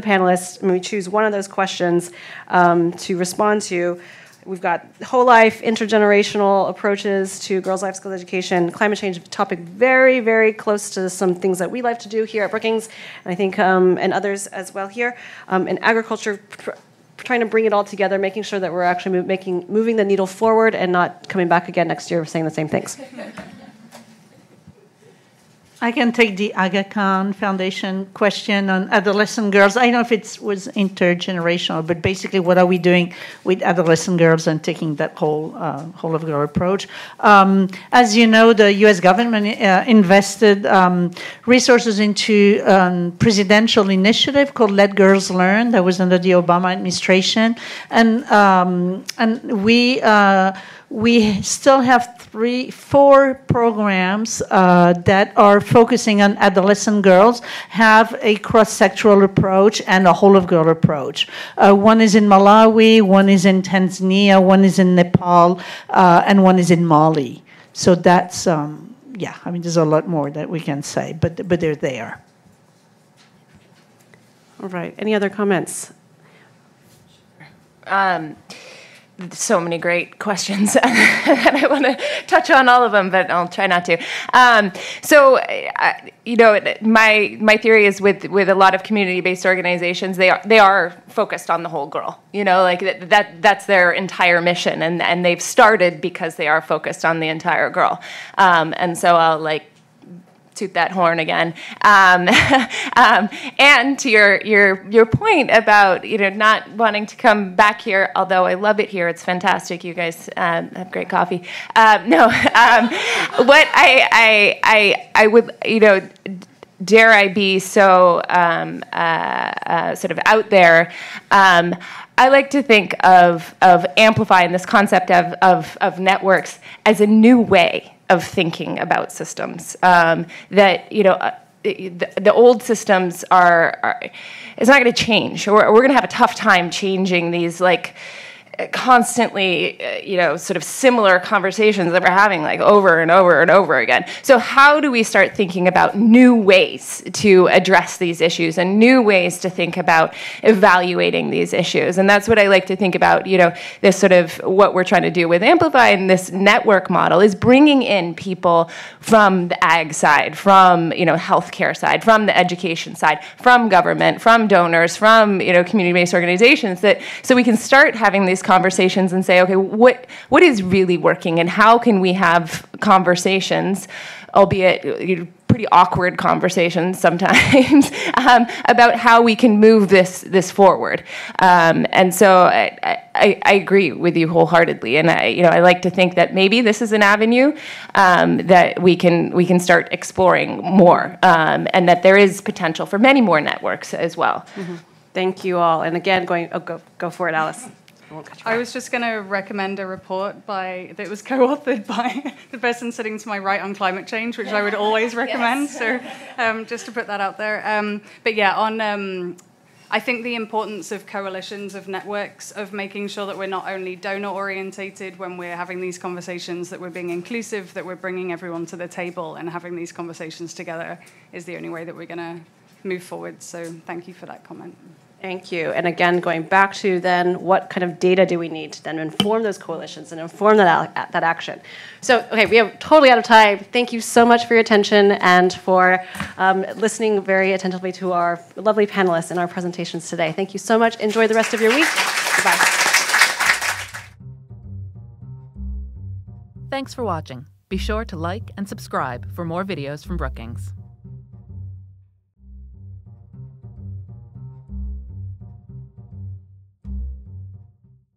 panelists maybe choose one of those questions to respond to. We've got whole life, intergenerational approaches to girls' life skills education, climate change topic very, very close to some things that we like to do here at Brookings, and I think and others as well here. And agriculture, trying to bring it all together, making sure that we're actually moving the needle forward and not coming back again next year saying the same things. I can take the Aga Khan Foundation question on adolescent girls. I don't know if it was intergenerational, but basically what are we doing with adolescent girls and taking that whole of girl approach? As you know, the U.S. government invested resources into a presidential initiative called Let Girls Learn that was under the Obama administration. And we still have 4 programs that are focusing on adolescent girls, have a cross-sectoral approach and a whole-of-girl approach. One is in Malawi, one is in Tanzania, one is in Nepal, and one is in Mali. So that's, there's a lot more that we can say, but they're there. All right, any other comments? So many great questions, and I want to touch on all of them, but I'll try not to. My theory is with a lot of community-based organizations, they are focused on the whole girl. That's their entire mission, and they've started because they are focused on the entire girl. And so I'll toot that horn again. And to your point about not wanting to come back here, although I love it here, it's fantastic. You guys have great coffee. What I would dare I be so sort of out there. I like to think of Amplify and this concept of networks as a new way of thinking about systems. The old systems it's not going to change. We're going to have a tough time changing these constantly, sort of similar conversations that we're having over and over and over again. So how do we start thinking about new ways to address these issues and new ways to think about evaluating these issues? And that's what I like to think about, this sort of what we're trying to do with Amplify and this network model is bringing in people from the ag side, from, healthcare side, from the education side, from government, from donors, from, community-based organizations so we can start having these conversations and say, okay, what is really working and how can we have conversations, albeit pretty awkward conversations sometimes, about how we can move this forward. And so I agree with you wholeheartedly, and I like to think that maybe this is an avenue that we can start exploring more, and that there is potential for many more networks as well. Mm-hmm. Thank you all, and again, go for it, Alice. I was just going to recommend a report that was co-authored by the person sitting to my right on climate change, which I would always recommend. Yes. So just to put that out there. I think the importance of coalitions, of networks, of making sure that we're not only donor-orientated when we're having these conversations, that we're being inclusive, that we're bringing everyone to the table and having these conversations together is the only way that we're going to move forward. So thank you for that comment. Thank you. And again, going back to then what kind of data do we need to then inform those coalitions and inform that action? So, okay, we are totally out of time. Thank you so much for your attention and for listening very attentively to our lovely panelists in our presentations today. Thank you so much. Enjoy the rest of your week. Goodbye. Thanks for watching. Be sure to like and subscribe for more videos from Brookings.